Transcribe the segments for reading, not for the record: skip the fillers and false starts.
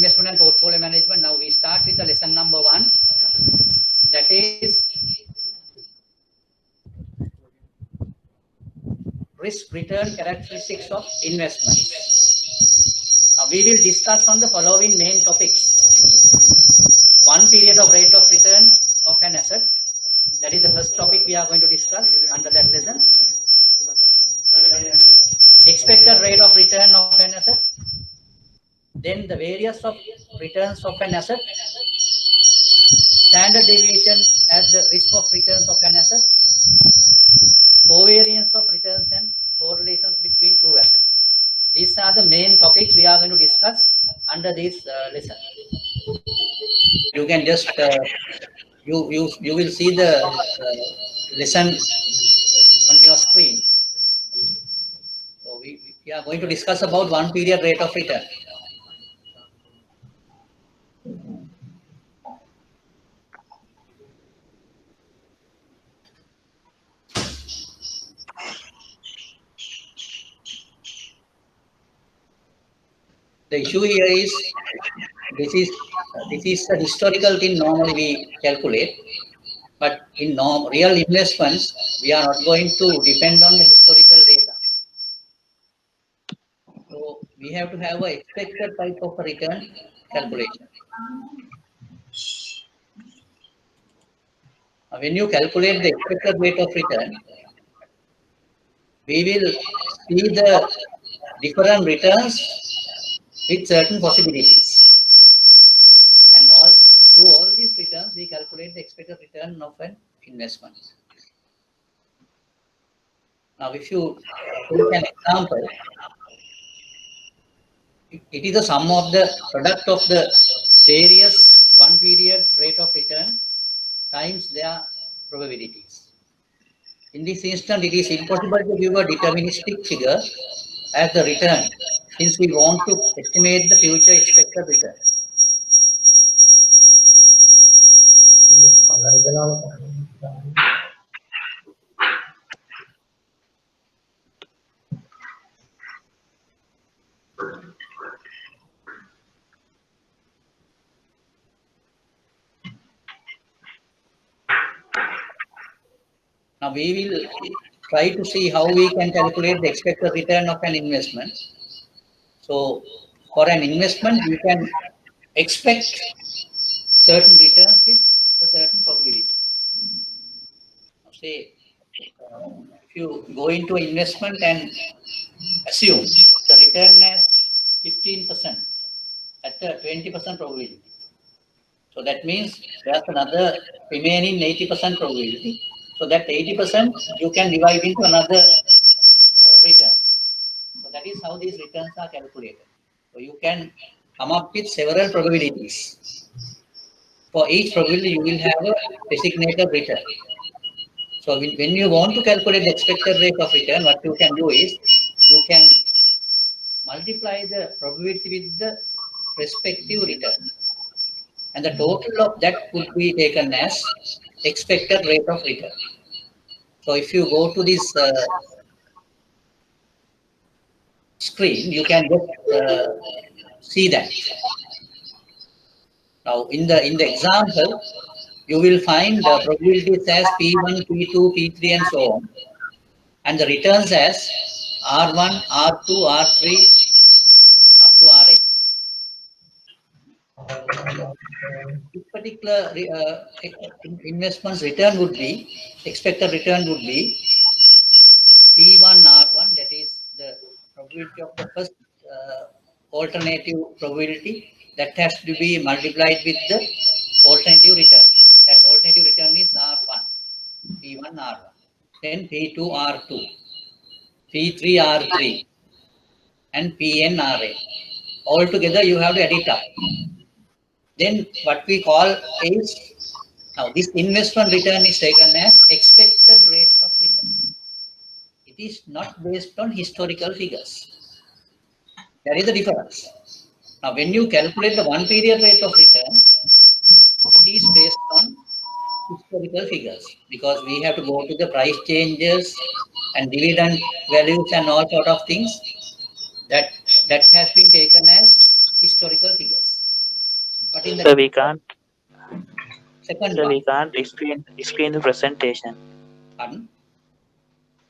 investment and portfolio management. Now we start with the lesson number 1. That is risk return characteristics of investments. Now we will discuss on the following main topics. One period of rate of return of an asset. That is the first topic we are going to discuss under that lesson. Expected rate of return of an asset. Then the various of returns of an asset. Standard deviation as the risk of returns of an asset. Covariance of returns and correlations between two assets. These are the main topics we are going to discuss under this lesson. You can just you will see the lesson on your screen. So we are going to discuss about one period rate of return. The issue here is this is the historical thing normally we calculate, but in real investments we are not going to depend on the historical data. So we have to have a expected type of a return calculation. When you calculate the expected rate of return, we will see the different returns with certain possibilities. And through all these returns, we calculate the expected return of an investment. Now, if you take an example, it is the sum of the product of the various one period rate of return times their probabilities. In this instance, it is impossible to give a deterministic figure as the return, since we want to estimate the future expected return. Now we will try to see how we can calculate the expected return of an investment. So for an investment, you can expect certain returns with a certain probability. Say, if you go into investment and assume the return as 15% at the 20% probability. So that means there's another remaining 80% probability. So that 80% you can divide into another return. So that is how these returns are calculated. So you can come up with several probabilities. For each probability, you will have a designated return. So when you want to calculate the expected rate of return, what you can do is you can multiply the probability with the respective return. And the total of that could be taken as expected rate of return. So if you go to this screen, you can just see that. Now in the example, you will find the probabilities as P1, P2, P3 and so on. And the returns as R1, R2, R3 up to Rn. This particular investment's return would be, expected return would be P1 R1, that is the probability of the first alternative probability that has to be multiplied with the alternative return. That alternative return is R1, P1 R1, then P2 R2, P3 R3, and Pn Ra. Altogether, you have to add it up. Then what we call is, now this investment return is taken as expected rate of return. It is not based on historical figures. That is the difference. Now when you calculate the one period rate of return, it is based on historical figures, because we have to go to the price changes and dividend values and all sort of things that has been taken as historical figures. But in the So we can't. second So one, we can't explain the presentation. pardon?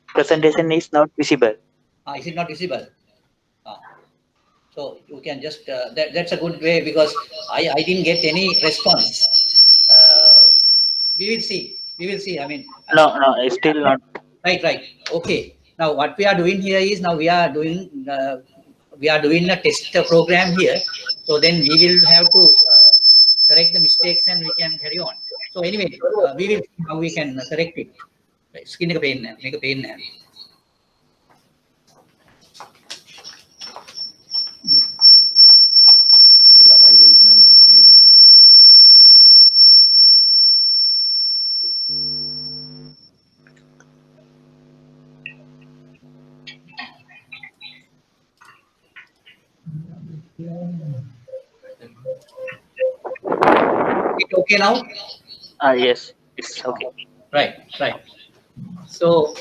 Presentation is not visible. Is it not visible? Ah. So you can just that's a good way because I didn't get any response. We will see. We will see. I mean, No, it's still not. right. Okay. Now what we are doing here is now we are doing a test program here. So then we will have to correct the mistakes and we can carry on. So anyway, we will see how we can correct it. Skin make a pain. It okay now? Yes, it's okay. Right. So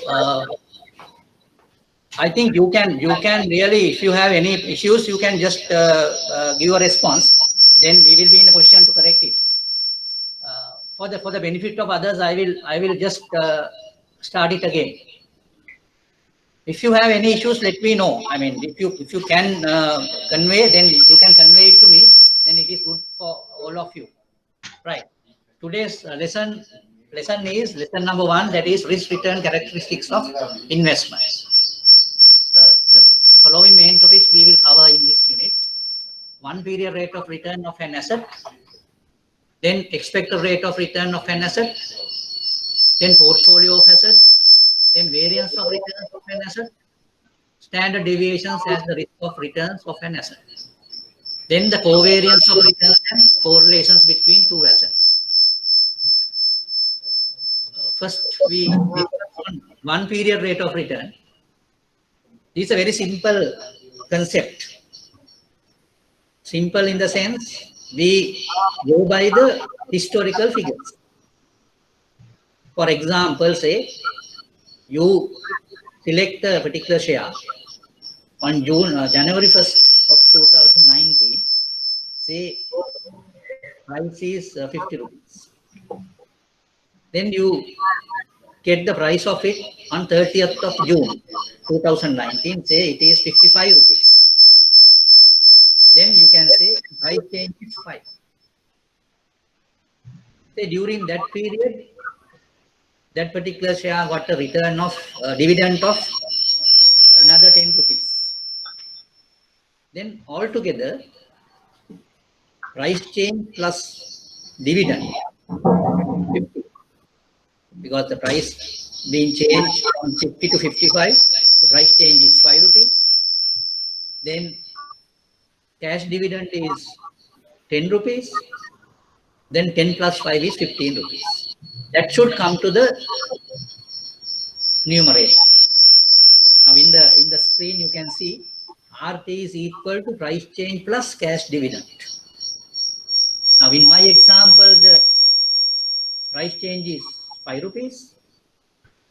I think you can really, if you have any issues, you can just give a response. Then we will be in a position to correct it. For the benefit of others, I will just start it again. If you have any issues, let me know. I mean, if you can convey, then you can convey it to me. Then it is good for all of you. Right. Today's lesson is lesson number 1. That is risk return characteristics of investments. The following main topics we will cover in this unit: one period rate of return of an asset, then expected rate of return of an asset, then portfolio of assets, then variance of returns of an asset, standard deviations as the risk of returns of an asset, then the covariance of returns and correlations between two assets. First, we discuss on one period rate of return. This is a very simple concept. Simple in the sense we go by the historical figures. For example, say you select a particular share on January 1st of 2019. Say price is 50 rupees. Then you get the price of it on 30th of June 2019. Say it is 55 rupees. Then you can say price change is 5. Say during that period, that particular share got a return of dividend of another 10 rupees. Then altogether, price change plus dividend 50, because the price being changed from 50 to 55, the price change is 5 rupees. Then cash dividend is 10 rupees. Then 10 plus 5 is 15 rupees. That should come to the numerator. Now in the screen you can see RT is equal to price change plus cash dividend. Now in my example, the price change is 5 rupees,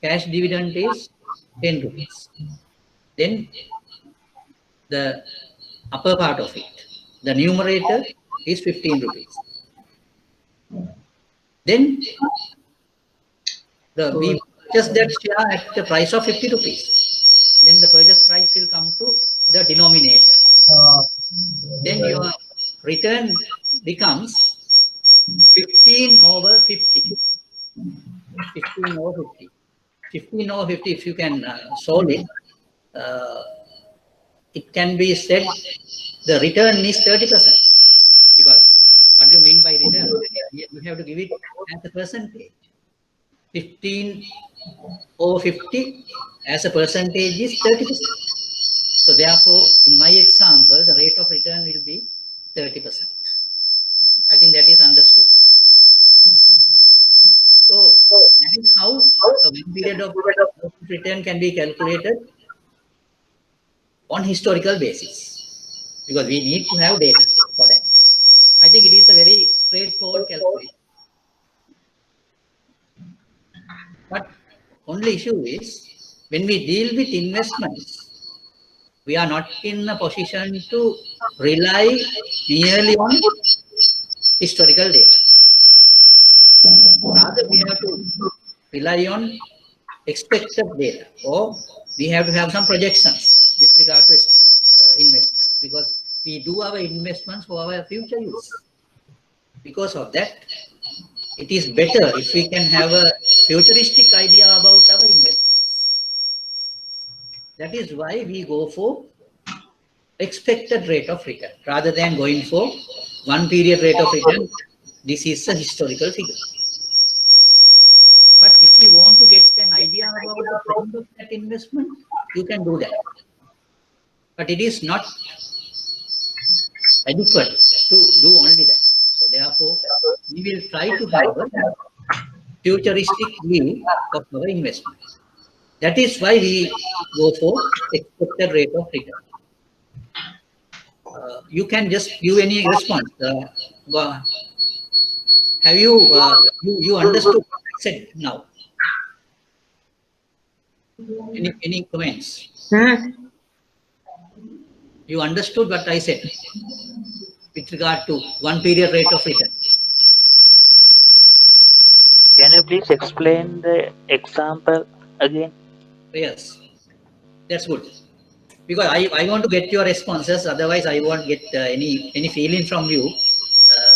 cash dividend is 10 rupees. Then the upper part of it, the numerator is 15 rupees. Then we purchase that share at the price of 50 rupees. Then the purchase price will come to the denominator. Then your return becomes 15 over 50. 15 over 50. 15 over 50, if you can solve it, it can be said the return is 30%. Because what do you mean by return? You have to give it as a percentage. 15 over 50 as a percentage is 30%. So therefore, in my example, the rate of return will be 30%. I think that is understood. So that is how a period of return can be calculated on historical basis, because we need to have data for that. I think it is a very straightforward calculation. But only issue is when we deal with investments, we are not in a position to rely merely on historical data. Rather, we have to rely on expected data, or we have to have some projections with regard to investments, because we do our investments for our future use. Because of that, it is better if we can have a futuristic idea about our investments. That is why we go for expected rate of return rather than going for one period rate of return. This is a historical figure. But if you want to get an idea about the trend of that investment, you can do that. But it is not adequate to do only that. So therefore, we will try to have a futuristic view of our investments. That is why we go for expected rate of return. You can just give any response. Have you understood what I said now? Any comments? You understood what I said with regard to one period rate of return? Can you please explain the example again? Yes, that's good. Because I want to get your responses, otherwise I won't get any feeling from you.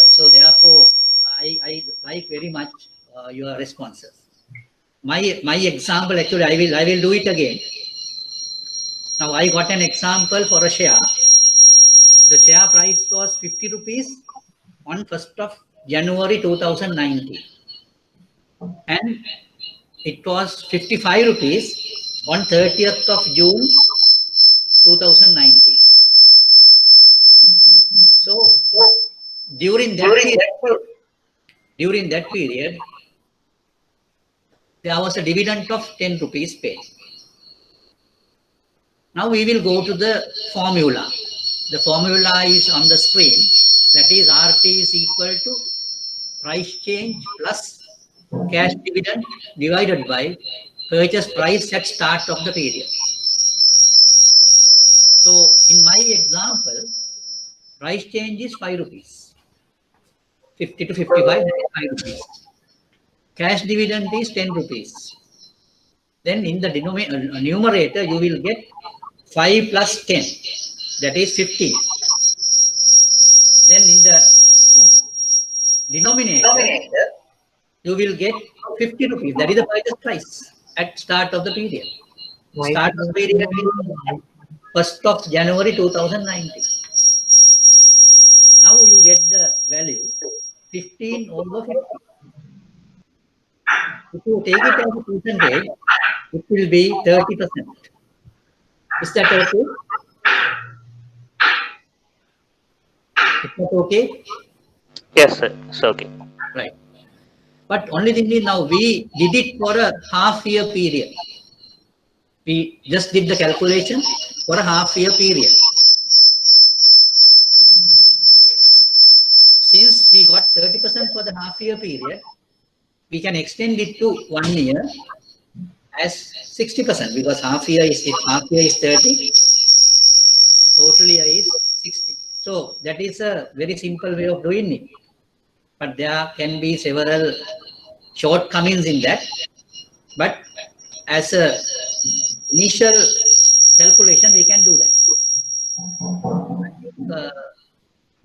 So therefore, I like very much your responses. My example, actually, I will do it again. Now I got an example for a share. The share price was 50 rupees on 1st of January 2019, and it was 55 rupees on 30th of June 2019. So during that period, there was a dividend of 10 rupees paid. Now we will go to the formula. The formula is on the screen. That is RT is equal to price change plus cash dividend divided by purchase price at start of the period. So in my example, price change is 5 rupees. 50 to 55, that is 5 rupees. Cash dividend is 10 rupees. Then in the numerator, you will get 5 plus 10, that is 15. Then in the denominator, you will get 50 rupees, that is the purchase price at start of the period. Start of the period is 1st of January 2019. Now you get the value 15 over 50. If you take it as a percentage, it will be 30%. Is that okay? Is that okay? Yes, sir. It's okay. Right. But only thing is now we did it for a half-year period. We just did the calculation for a half-year period. Since we got 30% for the half-year period, we can extend it to 1 year as 60%, because half year is 30, total year is 60. So that is a very simple way of doing it. But there can be several shortcomings in that. But as a initial calculation, we can do that.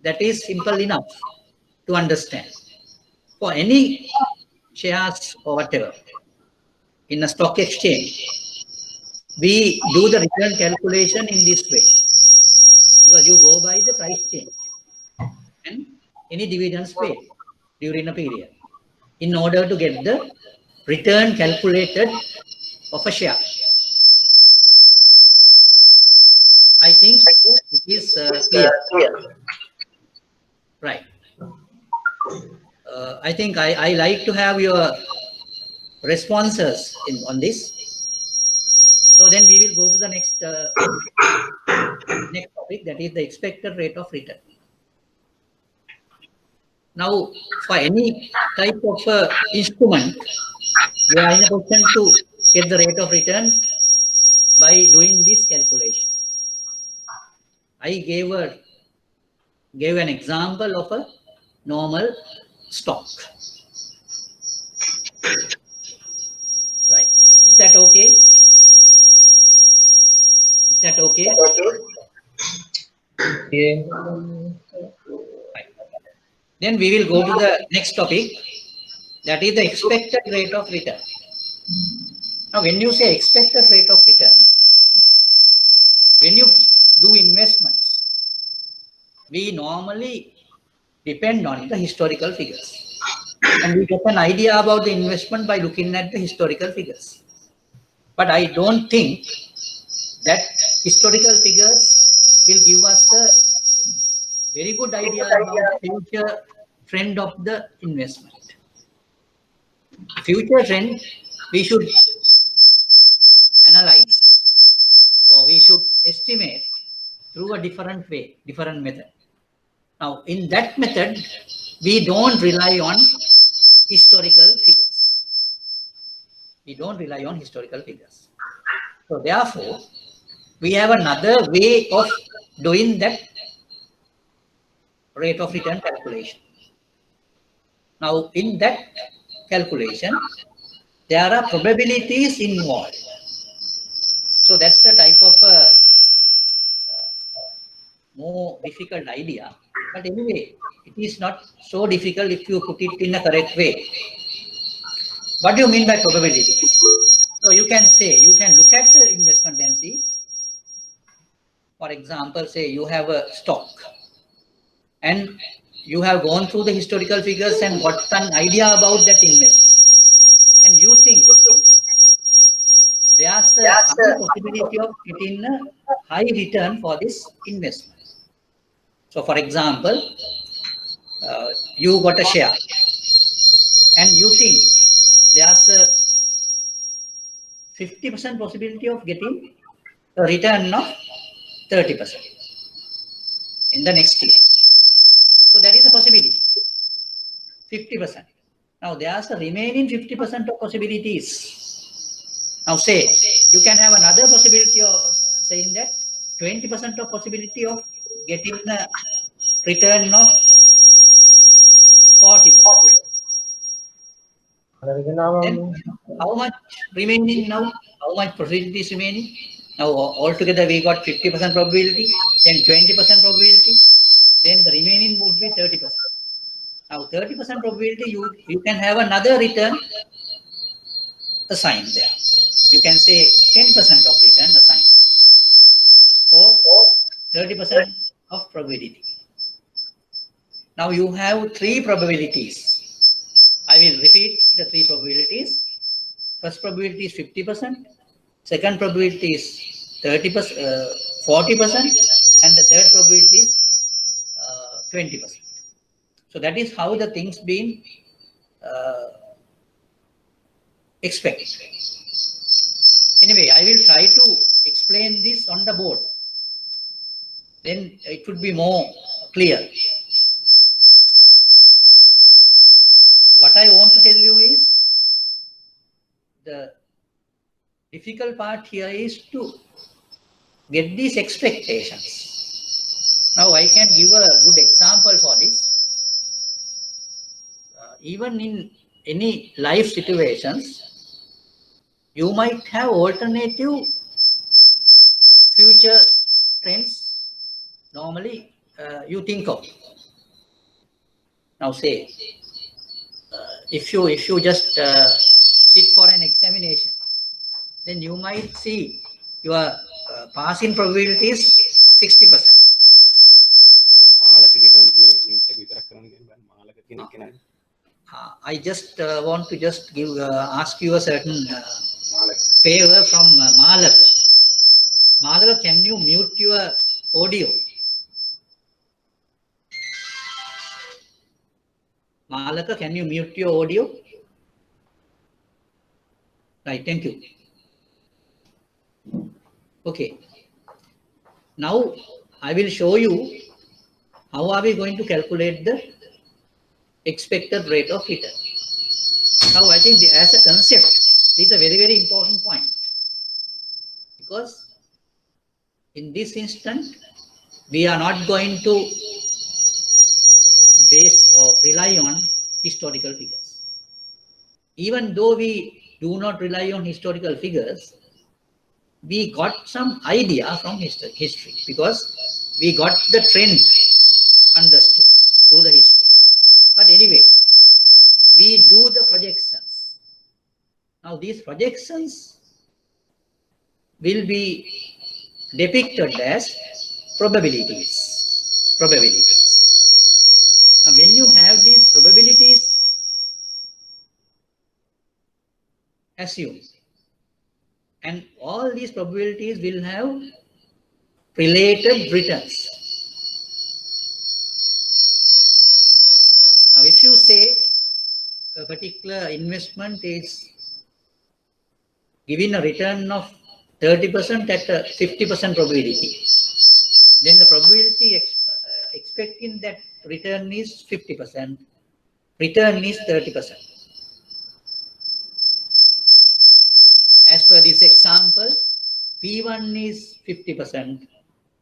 That is simple enough to understand. For any shares or whatever in a stock exchange, we do the return calculation in this way, because you go by the price change and any dividends paid during a period in order to get the return calculated of a share. I think it is clear. Right. I think I like to have your responses on this. So then we will go to the next next topic, that is the expected rate of return. Now, for any type of instrument, we are in a position to get the rate of return by doing this calculation. I gave an example of a normal stock. Right. Is that okay? Is that okay? Yeah. Right. Then we will go to the next topic, that is the expected rate of return. Now, when you say expected rate of return, when you do investments, we normally depend on the historical figures. And we get an idea about the investment by looking at the historical figures. But I don't think that historical figures will give us a very good idea about the future trend of the investment. Future trend, we should analyze, or we should estimate through a different way, different method. Now, in that method, we don't rely on historical figures. We don't rely on historical figures. So therefore, we have another way of doing that rate of return calculation. Now, in that calculation, there are probabilities involved. So that's a type of more difficult idea. But anyway, it is not so difficult if you put it in a correct way. What do you mean by probability? So you can say, you can look at the investment and see. For example, say you have a stock and you have gone through the historical figures and got an idea about that investment. And you think there's a high possibility of getting a high return for this investment. So for example, you got a share and you think there's a 50% possibility of getting a return of 30% in the next year. So that is a possibility, 50%. Now there's a remaining 50% of possibilities. Now say, you can have another possibility of saying that 20% of possibility of getting a return of 40%. Then how much remaining now? How much possibility is remaining? Now altogether we got 50% probability, then 20% probability, then the remaining would be 30%. Now 30% probability, you can have another return assigned there. You can say 10% of return assigned. So 30% of probability. Now you have three probabilities. I will repeat the three probabilities. First probability is 50%. Second probability is 40%. And the third probability is 20%. So that is how the things being expected. Anyway, I will try to explain this on the board. Then it would be more clear. What I want to tell you is, the difficult part here is to get these expectations. Now I can give a good example for this. Even in any life situations, you might have alternative future trends normally you think of. Now say, if you just sit for an examination, then you might see your passing probability is 60%. I just want to just give ask you a certain favor from Malaka. Malaka, can you mute your audio? Malaka, can you mute your audio? Right, thank you. Okay. Now I will show you how are we going to calculate the expected rate of return. Now I think as a concept, this is a very, very important point, because in this instant, we are not going to base or rely on historical figures. Even though we do not rely on historical figures, we got some idea from history because we got the trend understood through the history. But anyway, we do the projections. Now these projections will be depicted as probabilities. Now when you have these probabilities, assume, and all these probabilities will have related returns. Now if you say a particular investment is giving a return of 30% at a 50% probability, then the probability expecting that return is 50%, return is 30%. As per this example, P1 is 50%,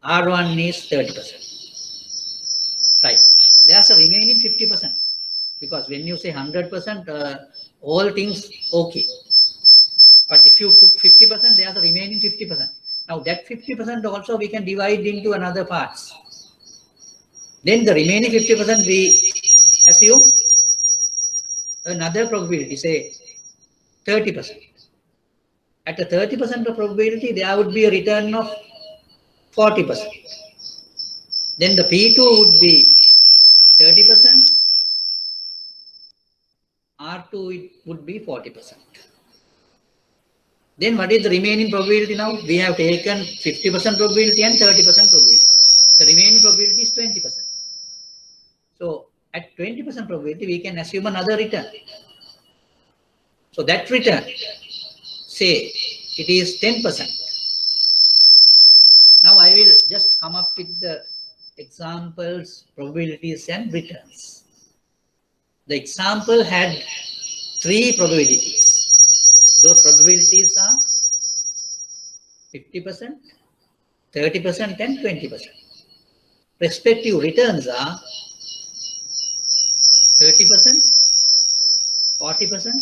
R1 is 30%. Right. There's a remaining 50%. Because when you say 100%, all things okay. But if you took 50%, there's a remaining 50%. Now that 50% also we can divide into another parts. Then the remaining 50% we assume another probability, say 30%. At a 30% of probability, there would be a return of 40%. Then the P2 would be 30%. R2 it would be 40%. Then what is the remaining probability now? We have taken 50% probability and 30% probability. The remaining probability is 20%. So at 20% probability, we can assume another return. So that return, say it is 10%. Now I will just come up with the examples, probabilities and returns. The example had 3 probabilities. Those probabilities are 50%, 30% and 20%. Respective returns are 30%, 40%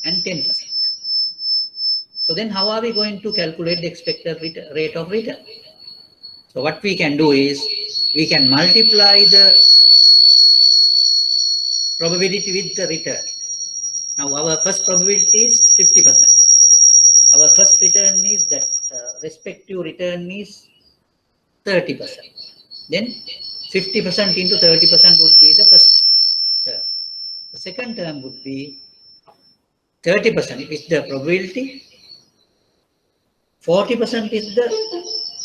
and 10%. So then how are we going to calculate the expected rate of return? So what we can do is, we can multiply the probability with the return. Now our first probability is 50%. Our first return is that respective return is 30%. Then 50% into 30% would be the first term. The second term would be 30% is the probability, 40% is the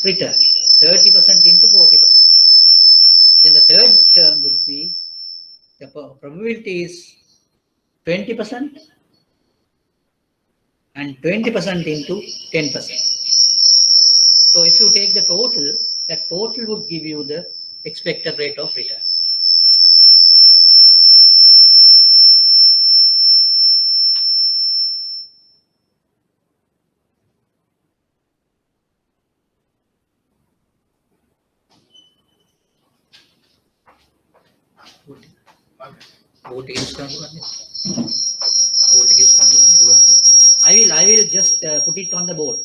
return, 30% into 40%. Then the third term would be, the probability is 20% and 20% into 10%. So if you take the total, that total would give you the expected rate of return. I will just put it on the board.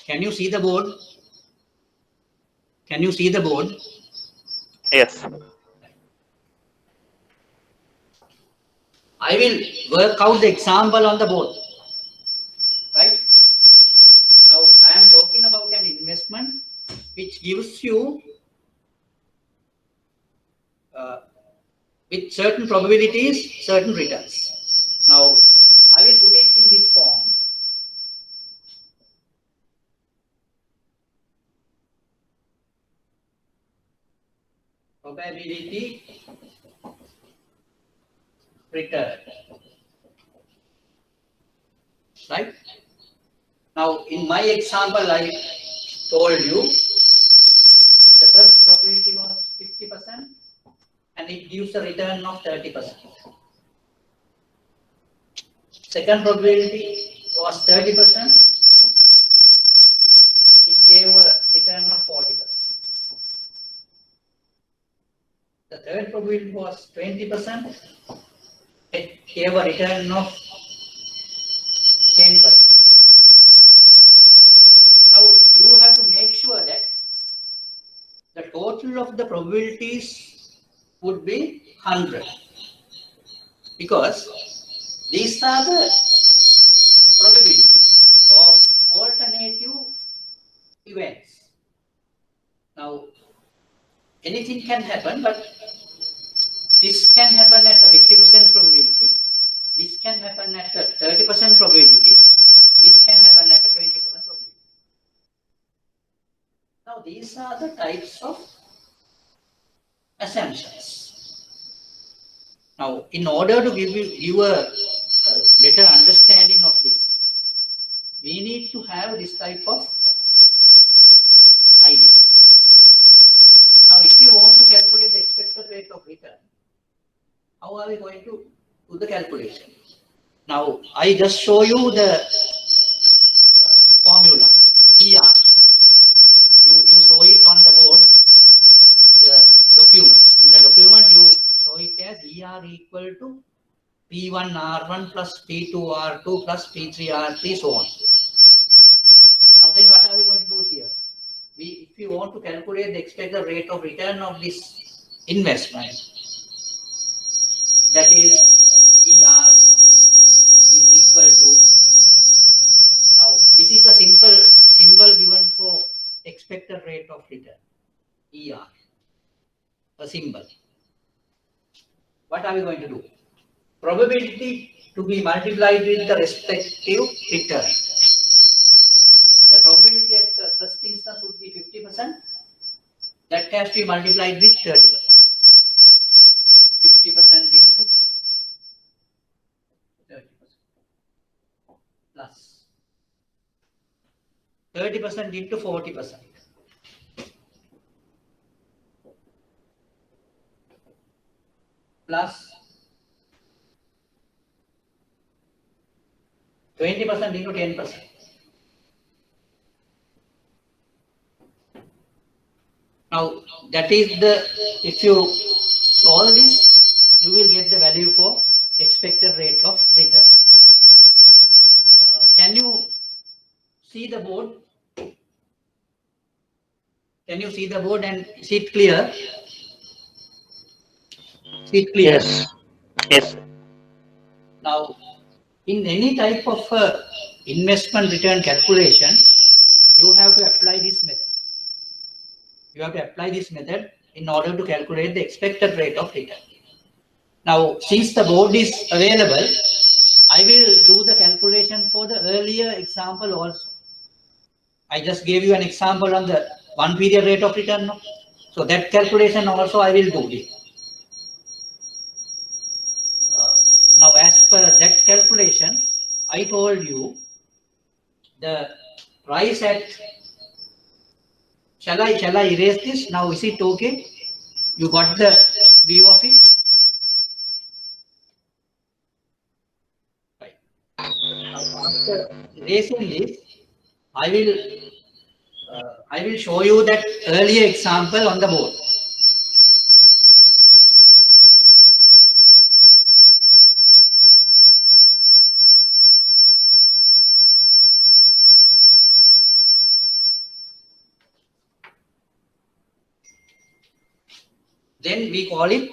Can you see the board? Can you see the board? Yes. I will work out the example on the board. Right? Now I am talking about an investment which gives you with certain probabilities, certain returns. Now, I will put it in this form. Probability return. Right? Now, in my example, I told you the first probability was 50% and it gives a return of 30%. Second probability was 30%. It gave a return of 40%. The third probability was 20%. It gave a return of 10%. Now you have to make sure that the total of the probabilities would be 100, because these are the probabilities of alternative events. Now anything can happen, but this can happen at a 50% probability, this can happen at a 30% probability, this can happen at a 20% probability. Now these are the types of assumptions. Now in order to give you a better understanding of this, we need to have this type of idea. Now if you want to calculate the expected rate of return, how are we going to do the calculation? Now I just show you the formula, ER. You saw it on the board, the document. In the document, you show it as ER equal to P1 R1 plus P2 R2 plus P3 R3, so on. Now then what are we going to do here? If you want to calculate the expected rate of return of this investment, that is ER is equal to, now this is the simple symbol given for expected rate of return, ER, a symbol. What are we going to do? Probability to be multiplied with the respective return. The probability at the first instance would be 50%. That has to be multiplied with 30%. 50% into 30% plus 30% into 40%. Plus 20% into 10%. Now that is the, if you solve this, you will get the value for expected rate of return. Can you see the board? Can you see the board and is it clear? Is it clear? Yes. Yes. Now, in any type of investment return calculation, you have to apply this method. You have to apply this method in order to calculate the expected rate of return. Now, since the board is available, I will do the calculation for the earlier example also. I just gave you an example on the 1 period rate of return. No? So that calculation also I will do it. Now, as per that calculation, I told you the price at, shall I erase this? Now, is it okay? You got the view of it? Right. Now, after erasing this, I will show you that earlier example on the board. Then we call it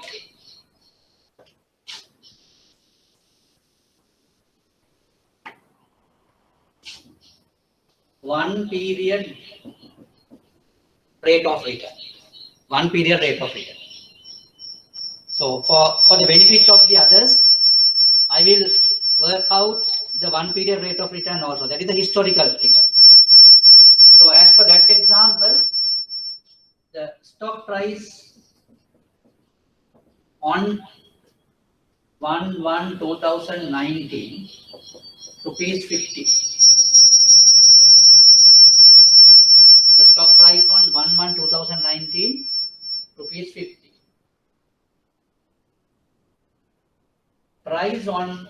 one period rate of return. 1 period rate of return. So for the benefit of the others, I will work out the 1 period rate of return also. That is the historical thing. So as per that example, the stock price on 1/1/2019 rupees 50. The stock price on 1/1/2019 rupees 50. Price on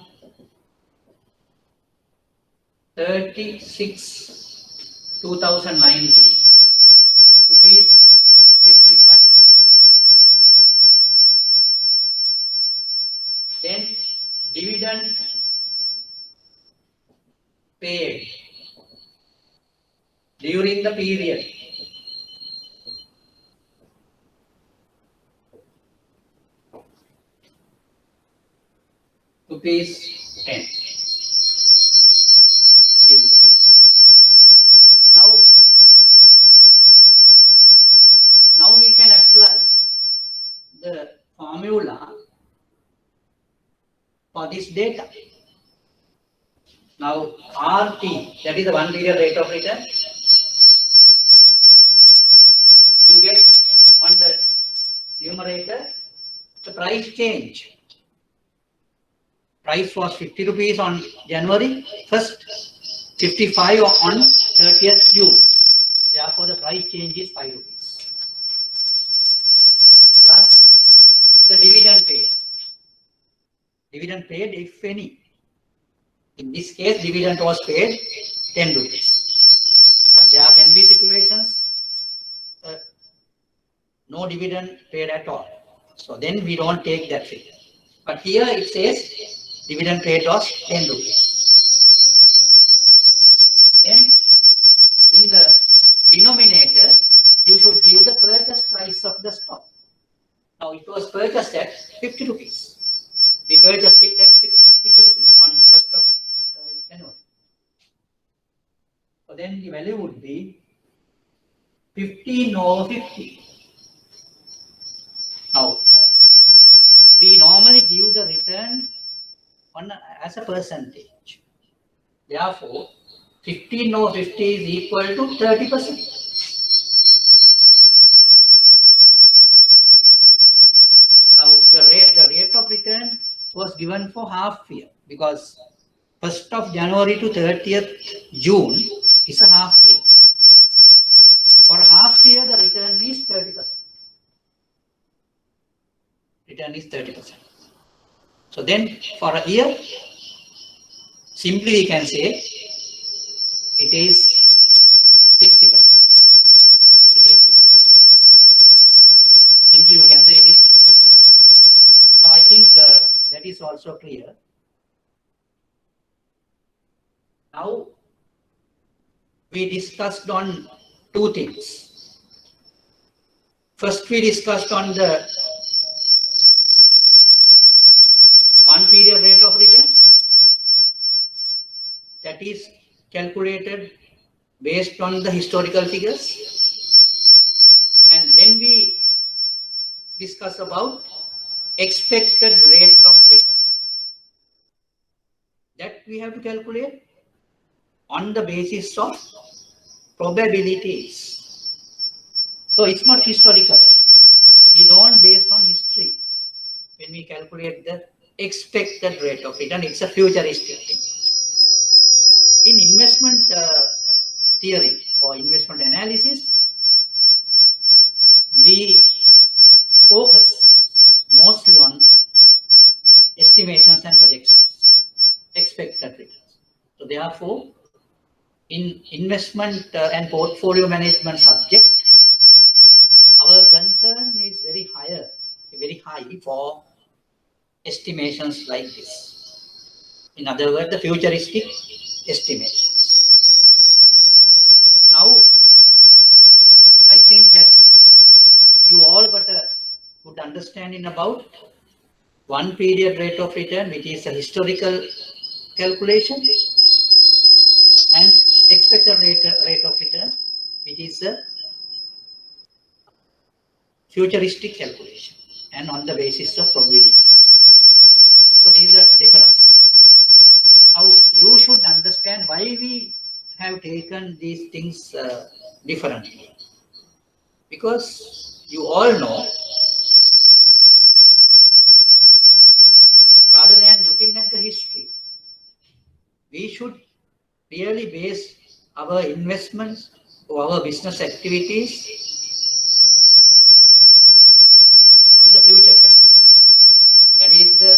36/2019 rupees 55. Then dividend paid during the period rupees 10 during the period. Now we can apply the formula for this data. Now RT, that is the 1 period rate of return, you get on the numerator the price change. Price was 50 rupees on January 1st, 55 on 30th June. Therefore, the price change is 5 rupees. Plus the dividend paid. Dividend paid, if any. In this case, dividend was paid 10 rupees. But there can be situations no dividend paid at all. So then we don't take that figure. But here it says dividend paid was 10 rupees. Then in the denominator, you should give the purchase price of the stock. Now it was purchased at 50 rupees. We purchased it at 50 rupees on 1st of January. So then the value would be 15/50. Now, we normally give the return as a percentage. Therefore, 15/50 is equal to 30%. Now, the rate of return was given for half year because 1st of January to 30th June is a half year. For half year, the return is 30%. Return is 30%. So then for a year, simply we can say it is 60%. It is 60%. Simply you can say it is 60%. So I think that is also clear. Now we discussed on two things. First, we discussed on the 1 period rate of return, that is calculated based on the historical figures, and then we discuss about expected rate of return that we have to calculate on the basis of probabilities. So it's not historical. We don't based on history when we calculate the expected rate of return. It's a futuristic thing. In investment theory or investment analysis, we focus mostly on estimations and projections, expected returns. So therefore, in investment and portfolio management subject, our concern is very high for estimations like this. In other words, the futuristic estimations. Now, I think that you all got a good understanding about 1 period rate of return, which is a historical calculation, and expected rate of return, which is a futuristic calculation. and on the basis of probabilities. So this is the difference. Now you should understand why we have taken these things differently. Because you all know, rather than looking at the history, we should really base our investments or our business activities on the future trends. That is the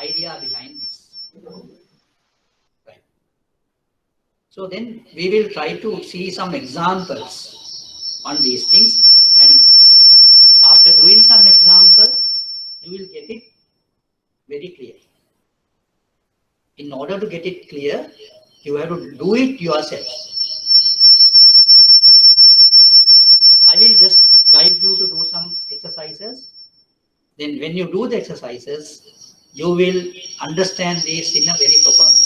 idea behind this. Right. So then we will try to see some examples on these things, and after doing some examples, you will get it very clear. In order to get it clear, you have to do it yourself. I will just guide you to do some exercises. Then when you do the exercises, you will understand this in a very proper manner.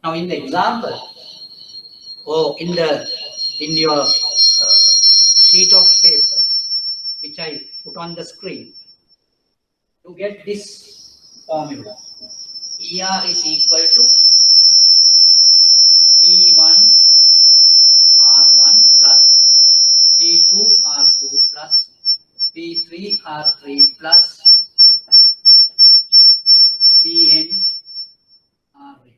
Now in the example, or in your sheet of paper, which I put on the screen, you get this formula. ER is equal to P1 R1 plus P2 R2 plus P3 R3 plus Pn Rn.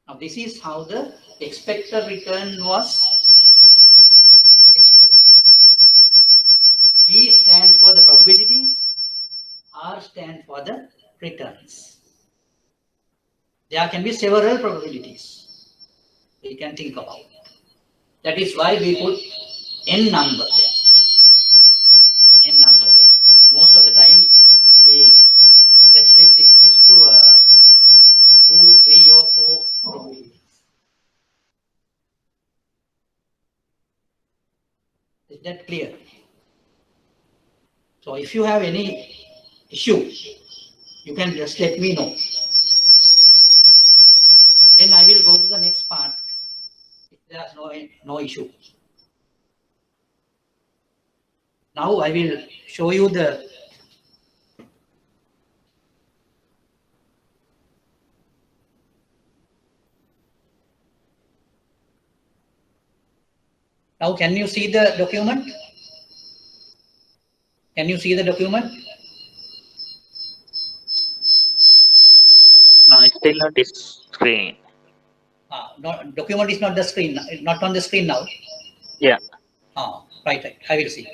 Now this is how the expected return was explained. P stands for the probabilities, R stands for the returns. There can be several probabilities we can think about. That is why we put n number there. N number there. Most of the time we restrict this to 2, 3 or 4 probabilities. Is that clear? So if you have any issue, you can just let me know. Then I will go to the next part if there is no issue. Now I will show you the Now can you see the document? Can you see the document? No, it's still not this screen. Document is not the screen, not on the screen now. Yeah. Right. I will see.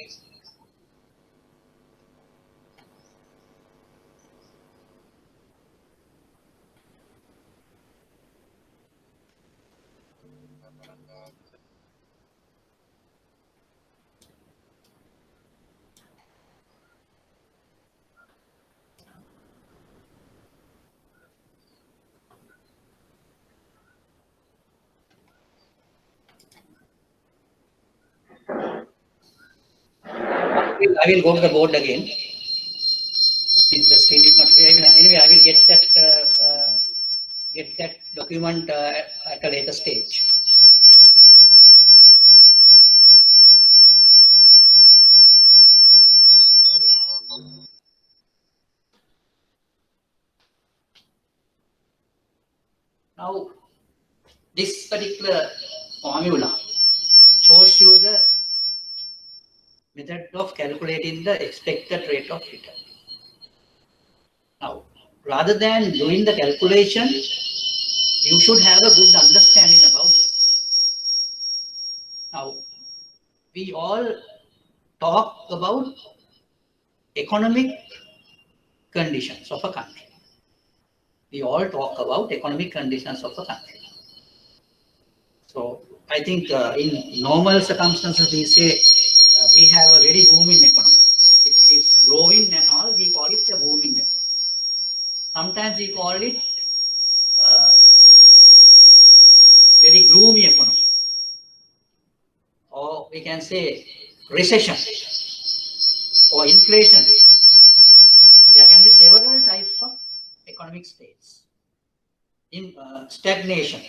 I will go to the board again. Since the screen is not clear, anyway, I will get that document at a later stage. Now, this particular formula shows you the method of calculating the expected rate of return. Now, rather than doing the calculation, you should have a good understanding about this. Now, we all talk about economic conditions of a country. We all talk about economic conditions of a country. So, I think in normal circumstances, we say we have a very booming economy. It is growing and all, we call it a booming economy. Sometimes we call it very gloomy we can say recession or inflation. There can be several types of economic states. In stagnation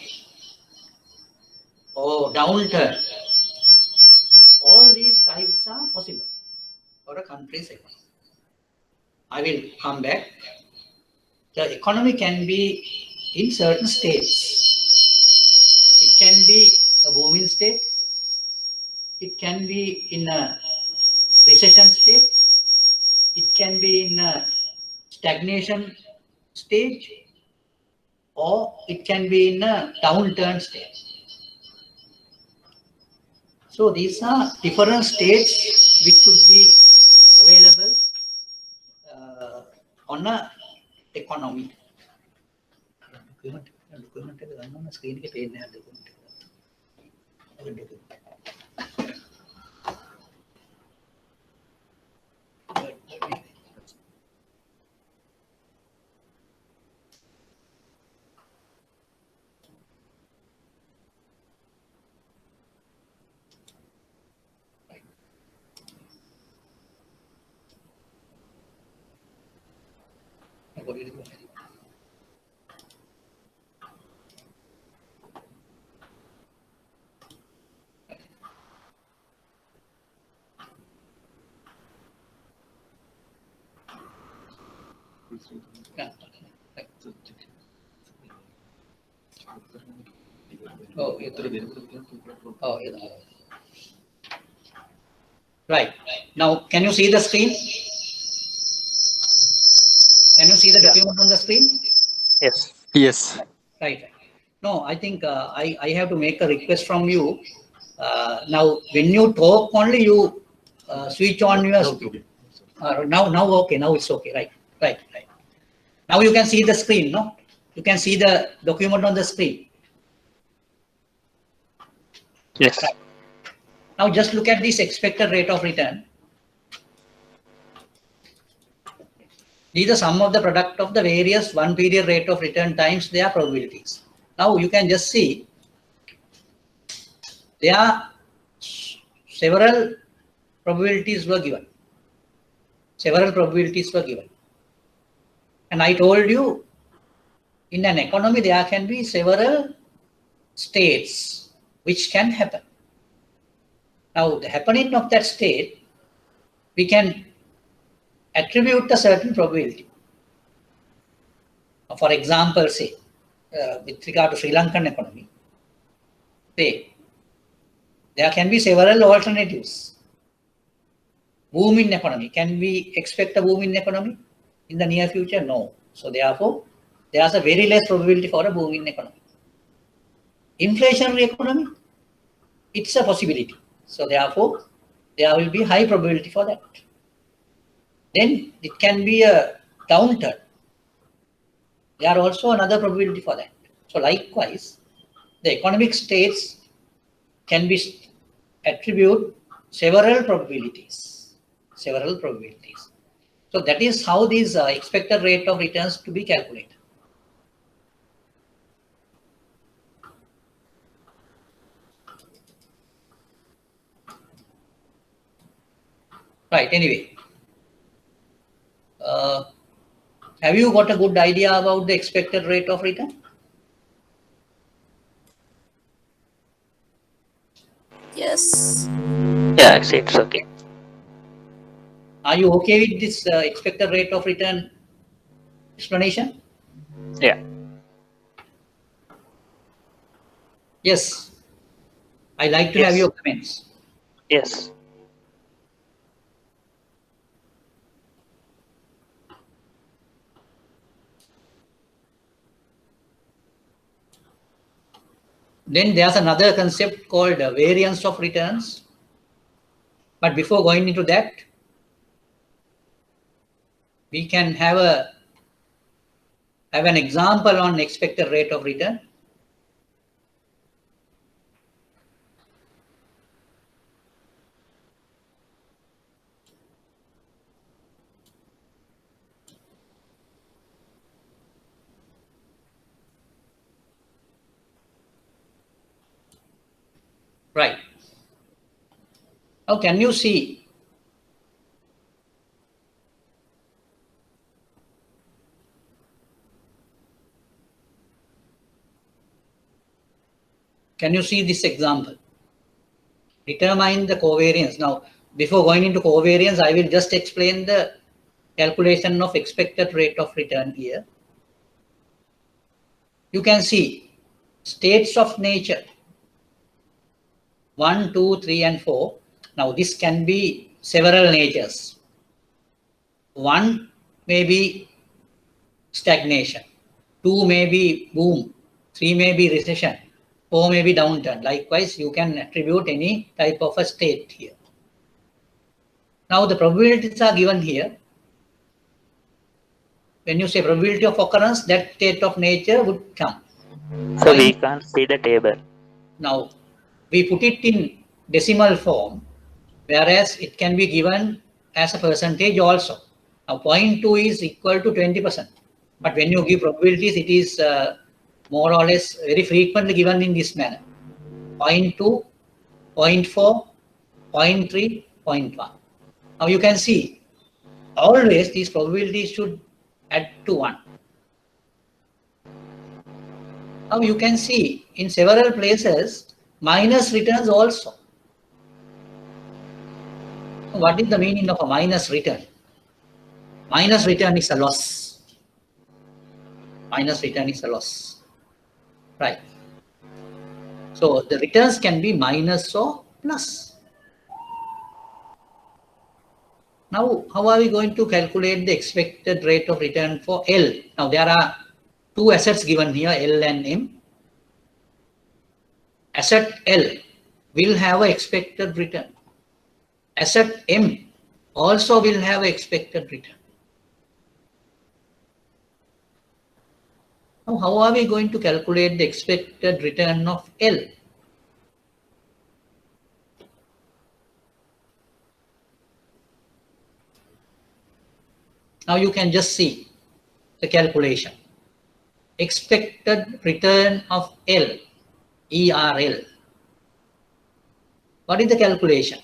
or downturn, all these types are possible for a country's economy. I will come back. The economy can be in certain states. It can be a booming state. It can be in a recession state. It can be in a stagnation stage, or it can be in a downturn stage. So these are different states which should be available on a economy. Oh, yeah. Right. Now, can you see the screen? Can you see the document on the screen? Yes. Yes. Right. No, I think I have to make a request from you. Now, when you talk only, you switch on your. Now, okay. Now it's okay. Right. Now you can see the screen, no? You can see the document on the screen. Yes. Right. Now just look at this expected rate of return. These are some of the product of the various one period rate of return times their probabilities. Now you can just see there are several probabilities were given. Several probabilities were given. And I told you in an economy there can be several states which can happen. Now the happening of that state, we can attribute a certain probability. For example, say, with regard to Sri Lankan economy, say, there can be several alternatives. Boom in economy. Can we expect a boom in economy in the near future? No. So therefore, there's a very less probability for a boom in economy. Inflationary economy, it's a possibility. So therefore, there will be high probability for that. Then it can be a downturn. There are also another probability for that. So likewise, the economic states can be attribute several probabilities. So that is how these expected rate of returns to be calculated. Right, anyway. Have you got a good idea about the expected rate of return? Yes. Yeah, it's okay. Are you okay with this expected rate of return explanation? Yeah. Yes. I like to have your comments. Yes. Then there's another concept called variance of returns. But before going into that, we can have an example on expected rate of return. Right. Now, can you see? Can you see this example? Determine the covariance. Now, before going into covariance, I will just explain the calculation of expected rate of return here. You can see states of nature 1, 2, 3, and 4. Now, this can be several natures. 1 may be stagnation, 2 may be boom, 3 may be recession, 4 may be downturn. Likewise, you can attribute any type of a state here. Now, the probabilities are given here. When you say probability of occurrence, that state of nature would come. So we can't see the table. Now, we put it in decimal form, whereas it can be given as a percentage also. Now, 0.2 is equal to 20%. But when you give probabilities, it is more or less very frequently given in this manner. 0.2, 0.4, 0.3, 0.1. Now, you can see always these probabilities should add to 1. Now, you can see in several places minus returns also. What is the meaning of a minus return? Minus return is a loss. Minus return is a loss. Right. So the returns can be minus or plus. Now, how are we going to calculate the expected rate of return for L? Now, there are two assets given here, L and M. Asset L will have an expected return. Asset M also will have an expected return. Now, how are we going to calculate the expected return of L? Now, you can just see the calculation. Expected return of L, ERL. What is the calculation?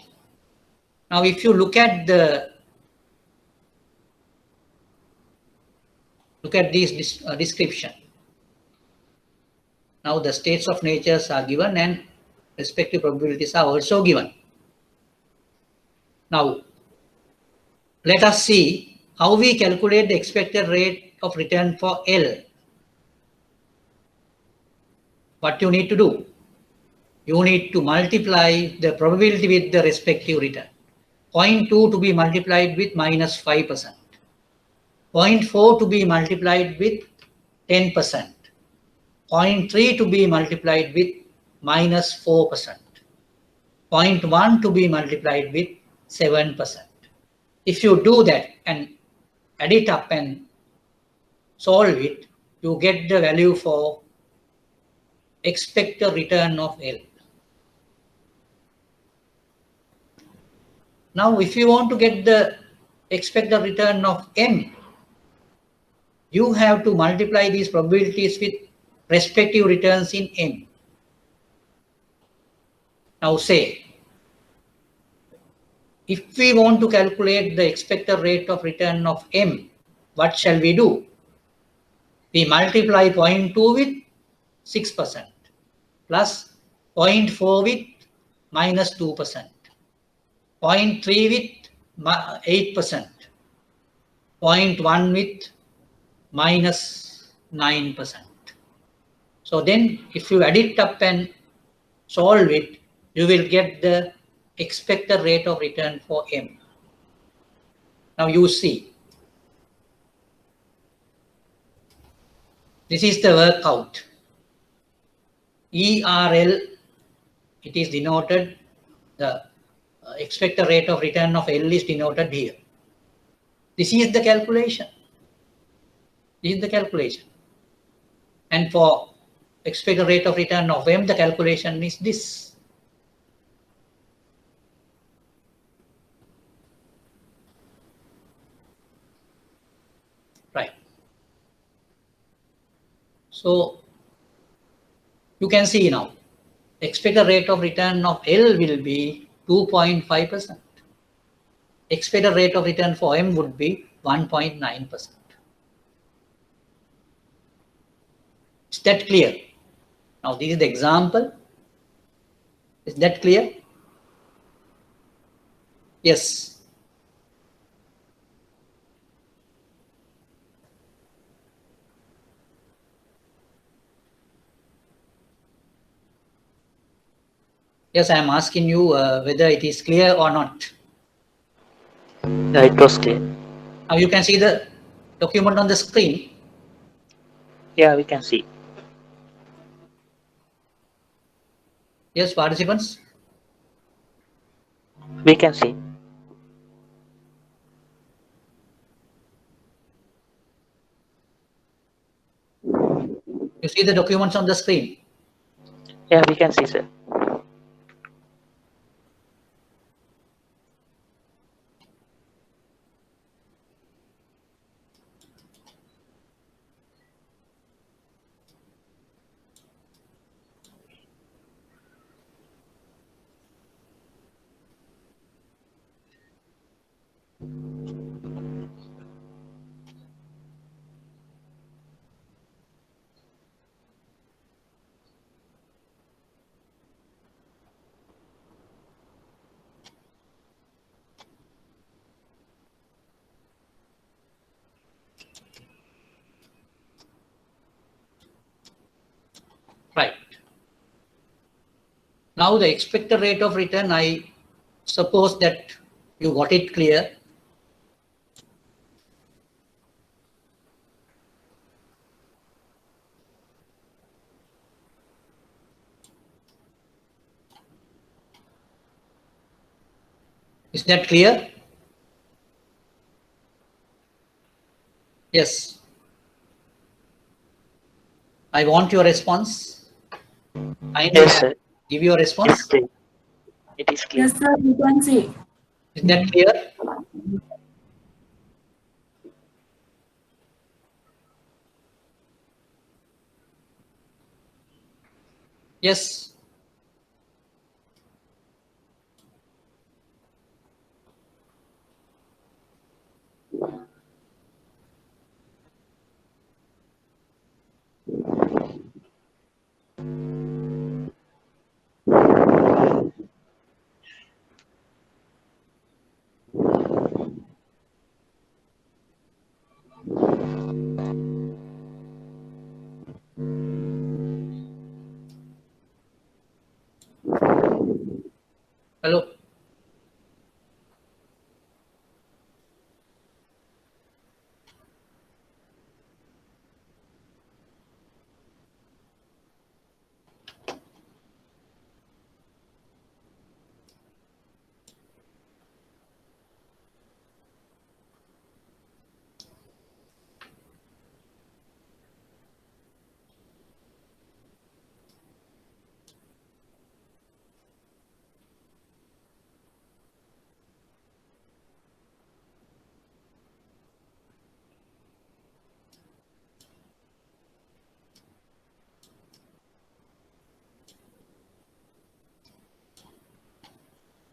Now, if you look at this description. Now, the states of natures are given and respective probabilities are also given. Now, let us see how we calculate the expected rate of return for L. What you need to do? You need to multiply the probability with the respective return. 0.2 to be multiplied with minus 5%. 0.4 to be multiplied with 10%. 0.3 to be multiplied with minus 4%. 0.1 to be multiplied with 7%. If you do that and add it up and solve it, you get the value for expected return of L. Now, if you want to get the expected return of M, you have to multiply these probabilities with respective returns in M. Now, say, if we want to calculate the expected rate of return of M, what shall we do? We multiply 0.2 with 6% plus 0.4 with minus 2%, 0.3 with 8%, 0.1 with minus 9%. So then if you add it up and solve it, you will get the expected rate of return for M. Now you see, this is the workout. ERL, it is denoted, the expected rate of return of L is denoted here. This is the calculation. This is the calculation. And for expected rate of return of M, the calculation is this. Right. So you can see now, expected rate of return of L will be 2.5%. Expected rate of return for M would be 1.9%. Is that clear? Now this is the example. Is that clear? Yes. Yes, I am asking you whether it is clear or not. Yeah, it was clear. Now you can see the document on the screen. Yeah, we can see. Yes, participants. We can see. You see the documents on the screen. Yeah, we can see, sir. Right. Now the expected rate of return, I suppose that you got it clear. Is that clear? Yes. I want your response. Kindly Yes, sir. give your It's response. clear. It is clear. Yes, sir, you can see. Is that clear? Yes. Hello.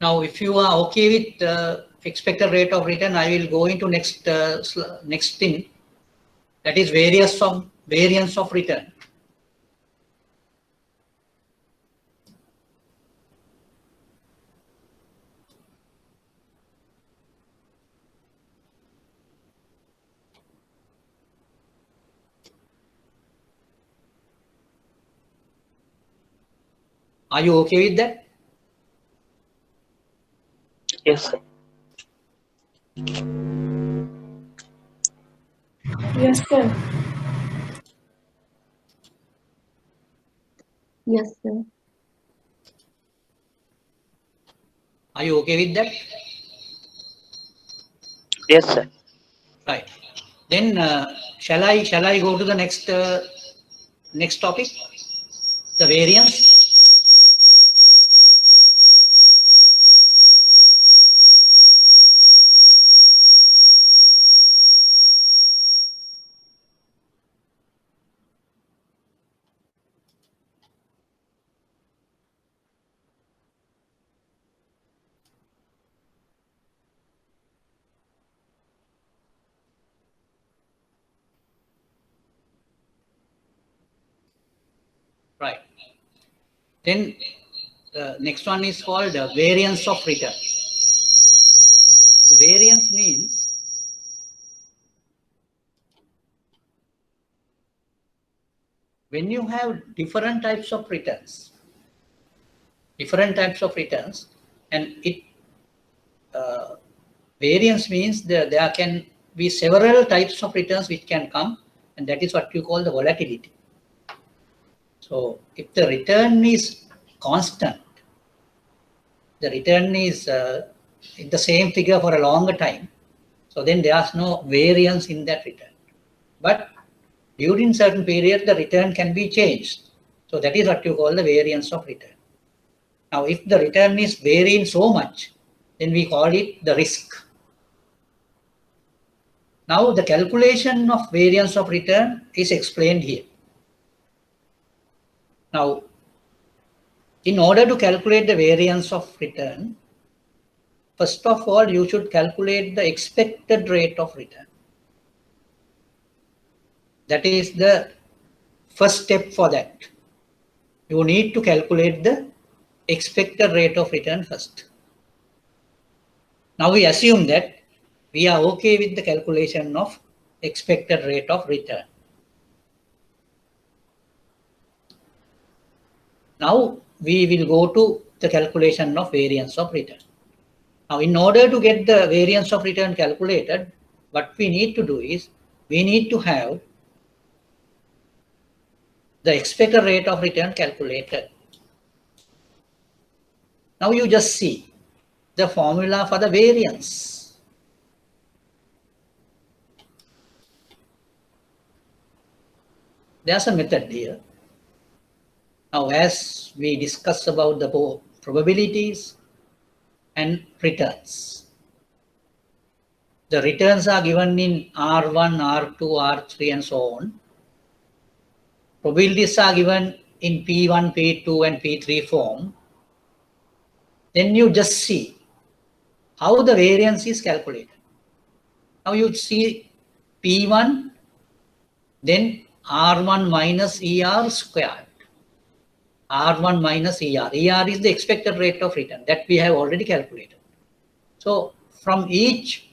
Now, if you are okay with expected rate of return, I will go into next thing. That is variance of return. Are you okay with that? Yes, sir. Yes, sir. Yes, sir. Are you okay with that? Yes, sir. Right. Then shall I go to the next topic, the variance? Right. Then the next one is called variance of return. The variance means when you have different types of returns, and it variance means there can be several types of returns which can come, and that is what you call the volatility. So if the return is constant, the return is in the same figure for a longer time, so then there's no variance in that return. But during certain period, the return can be changed. So that is what you call the variance of return. Now, if the return is varying so much, then we call it the risk. Now, the calculation of variance of return is explained here. Now, in order to calculate the variance of return, first of all, you should calculate the expected rate of return. That is the first step for that. You need to calculate the expected rate of return first. Now we assume that we are okay with the calculation of expected rate of return. Now we will go to the calculation of variance of return. Now in order to get the variance of return calculated, what we need to do is we need to have the expected rate of return calculated. Now you just see the formula for the variance. There's a method here. Now as we discuss about the probabilities and returns, the returns are given in R1, R2, R3 and so on. Probabilities are given in P1, P2 and P3 form. Then you just see how the variance is calculated. Now you see P1, then R1 minus ER squared. R1 minus ER. ER is the expected rate of return that we have already calculated. So from each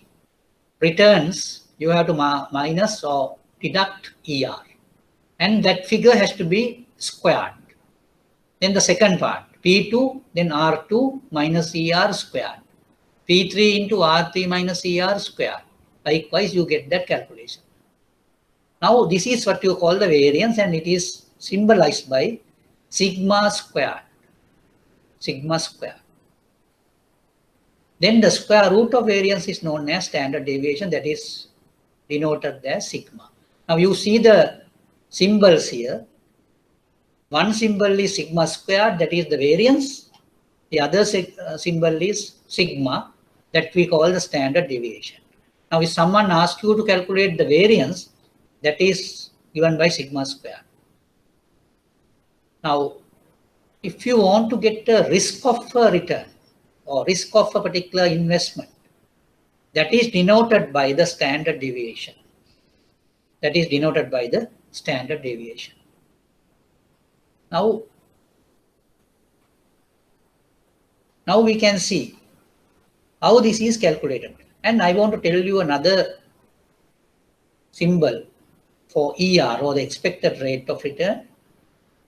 returns, you have to minus or deduct ER. And that figure has to be squared. Then the second part, P2, then R2 minus ER squared. P3 into R3 minus ER squared. Likewise, you get that calculation. Now, this is what you call the variance, and it is symbolized by sigma squared. Sigma squared. Then the square root of variance is known as standard deviation, that is denoted as sigma. Now, you see the symbols here. One symbol is sigma squared, that is the variance. The other symbol is sigma, that we call the standard deviation. Now, if someone asks you to calculate the variance, that is given by sigma squared. Now, if you want to get the risk of a return or risk of a particular investment, that is denoted by the standard deviation. That is denoted by the standard deviation. Now we can see how this is calculated. And I want to tell you another symbol for ER, or the expected rate of return.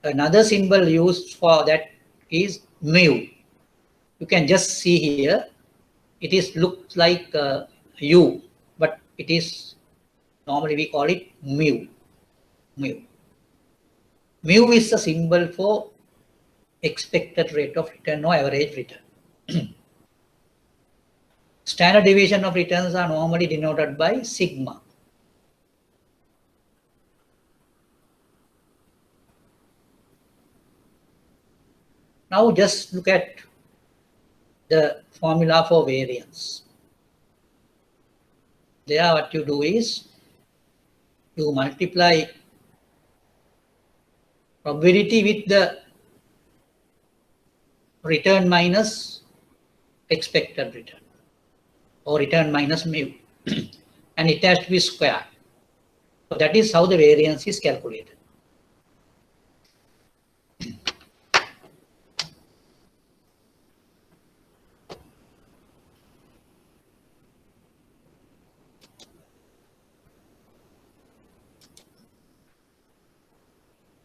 Another symbol used for that is mu. You can just see here, it is looks like U, but it is normally we call it mu. Mu. Mu is the symbol for expected rate of return or average return. Standard deviation of returns are normally denoted by sigma. Now just look at the formula for variance. There what you do is you multiply probability with the return minus expected return, or return minus mu, and it has to be squared. So that is how the variance is calculated.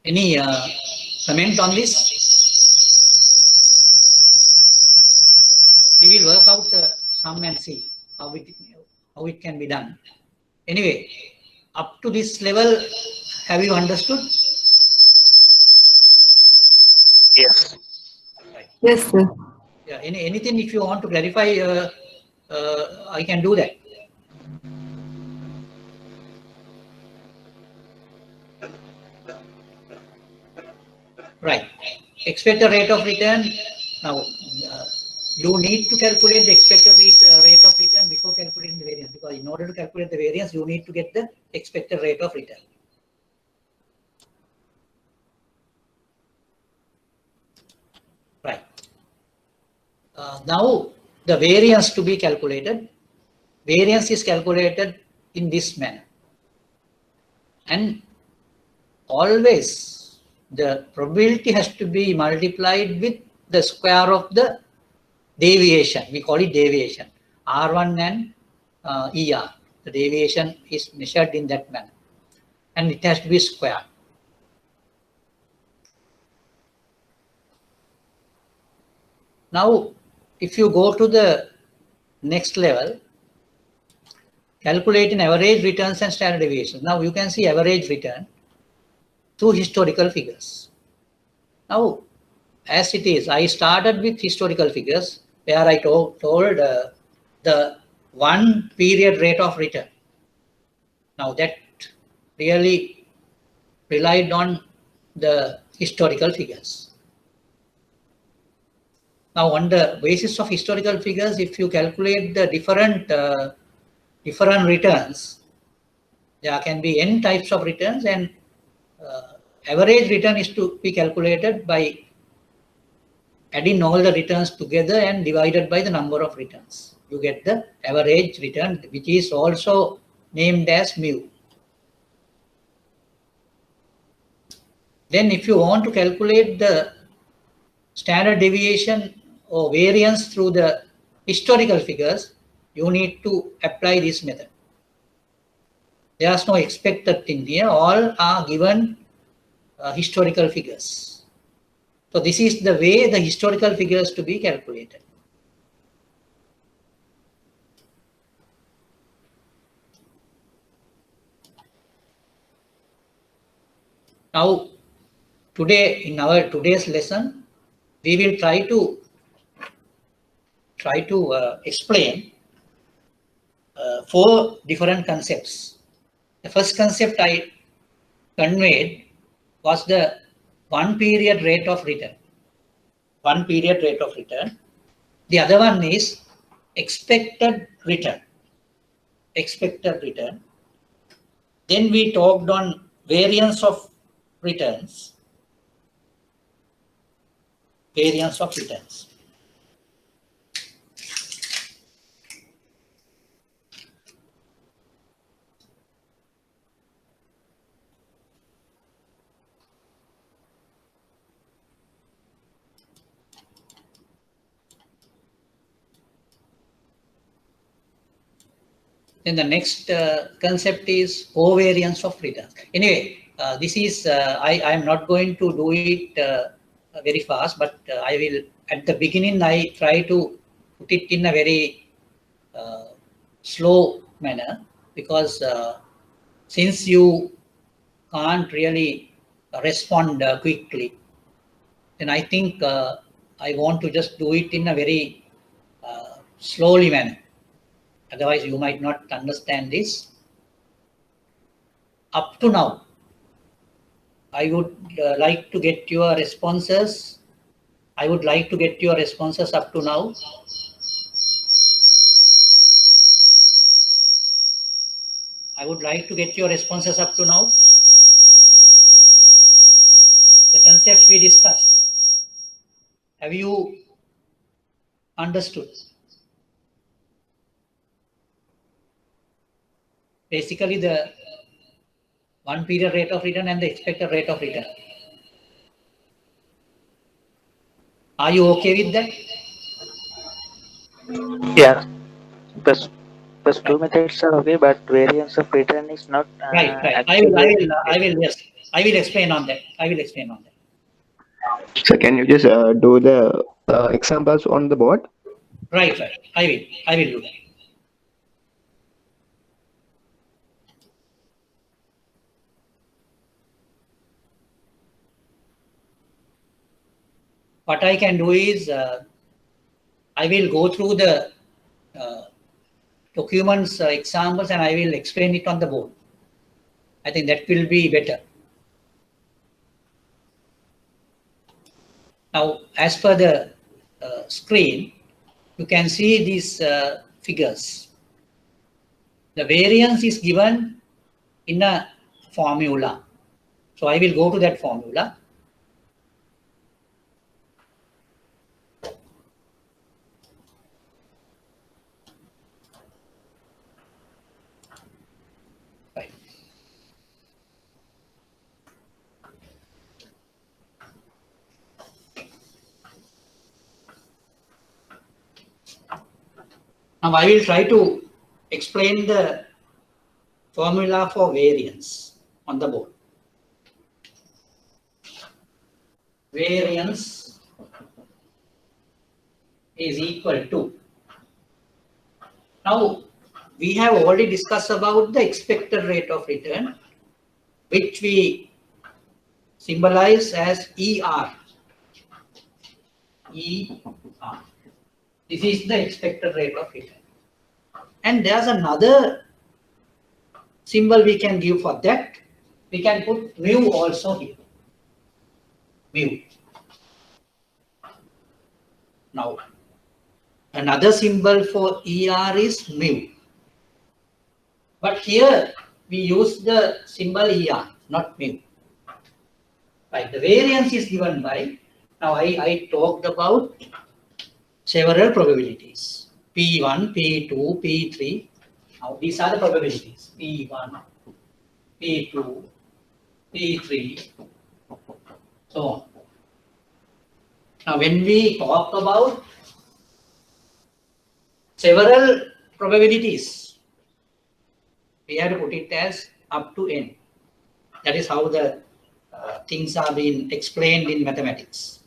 Any comment on this? We will work out some and see how it can be done. Anyway, up to this level, have you understood? Yes. Right. Yes, sir. Yeah. Anything if you want to clarify, I can do that. Right. Expected rate of return. Now, you need to calculate the expected rate of return before calculating the variance, because in order to calculate the variance, you need to get the expected rate of return. Right. Now, the variance to be calculated, variance is calculated in this manner. And always the probability has to be multiplied with the square of the deviation. We call it deviation. R1 and ER. The deviation is measured in that manner. And it has to be square. Now, if you go to the next level, calculating average returns and standard deviations. Now you can see average return through historical figures. Now, as it is, I started with historical figures where I told the one period rate of return. Now that really relied on the historical figures. Now, on the basis of historical figures, if you calculate the different returns, there can be n types of returns, and average return is to be calculated by adding all the returns together and divided by the number of returns. You get the average return, which is also named as mu. Then if you want to calculate the standard deviation or variance through the historical figures, you need to apply this method. There's no expected thing here, all are given historical figures. So this is the way the historical figures to be calculated. Now, today in our today's lesson, we will try to explain 4 different concepts. The first concept I conveyed was the one period rate of return. One period rate of return. The other one is expected return. Expected return. Then we talked on variance of returns. Variance of returns. Then the next concept is covariance of returns. Anyway, this is, I am not going to do it very fast, but I will, at the beginning, I try to put it in a very slow manner, because since you can't really respond quickly, then I think I want to just do it in a very slowly manner. Otherwise, you might not understand this. Up to now, I would like to get your responses. I would like to get your responses up to now. I would like to get your responses up to now. The concepts we discussed, have you understood? Basically, the one period rate of return and the expected rate of return. Are you okay with that? Yeah. Plus 2 methods are okay, but variance of return is not. Right. I Actually, will. Yes. I will explain on that. I will explain on that. So can you just do the examples on the board? Right. I will do that. What I can do is I will go through the documents examples and I will explain it on the board. I think that will be better. Now, as per the screen, you can see these figures. The variance is given in a formula. So I will go to that formula. Right. Now I will try to explain the formula for variance on the board. Variance is equal to. Now we have already discussed about the expected rate of return, which we symbolize as ER. ER. This is the expected rate of return. And there's another symbol we can give for that. We can put mu also here. Mu. Now, another symbol for ER is mu. But here we use the symbol ER, not mu. Right. The variance is given by, now I talked about several probabilities. P1, P2, P3. Now these are the probabilities. P1, P2, P3, so on. Now when we talk about several probabilities, we have to put it as up to n. That is how the things are being explained in mathematics.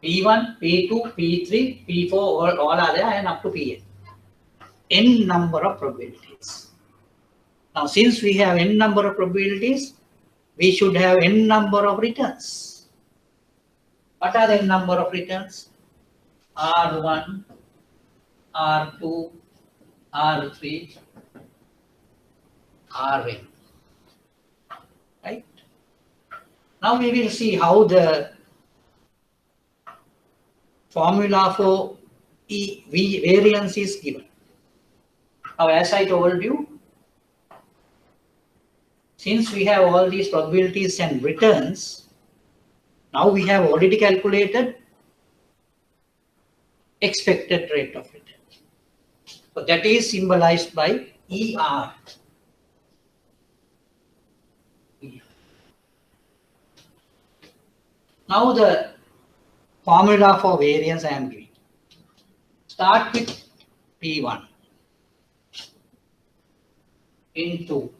P1, P2, P3, P4, all are there and up to Pn. N number of probabilities. Now since we have n number of probabilities, we should have n number of returns. What are the n number of returns? R1, R2, R3, Rn. Right? Now we will see how the formula for variance is given. Now as I told you, since we have all these probabilities and returns, now we have already calculated expected rate of return. So that is symbolized by ER. Now the formula for variance I am giving. Start with P1 into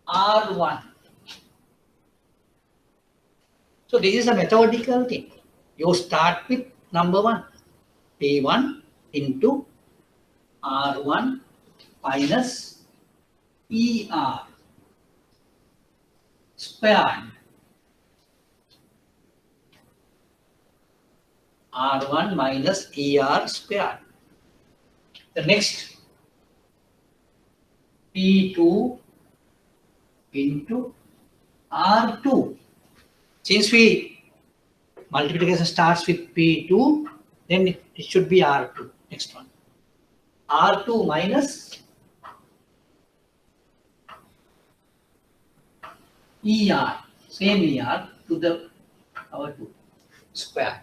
R1. So this is a methodical thing. You start with number 1, P1 into R1 minus ER squared. R1 minus ER squared. The next P2 into R2. Since multiplication starts with P2, then it should be R2. Next one. R2 minus ER, same ER to the power 2 square.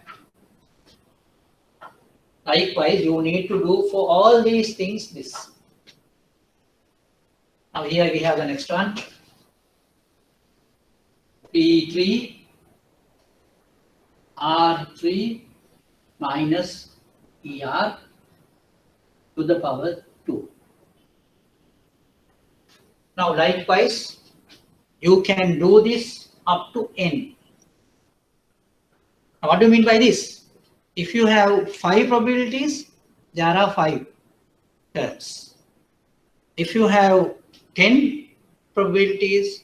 Likewise, you need to do for all these things this. Now here we have the next one. P3 R3 minus ER to the power 2. Now likewise, you can do this up to n. Now, what do you mean by this? If you have 5 probabilities, there are 5 terms. If you have 10 probabilities,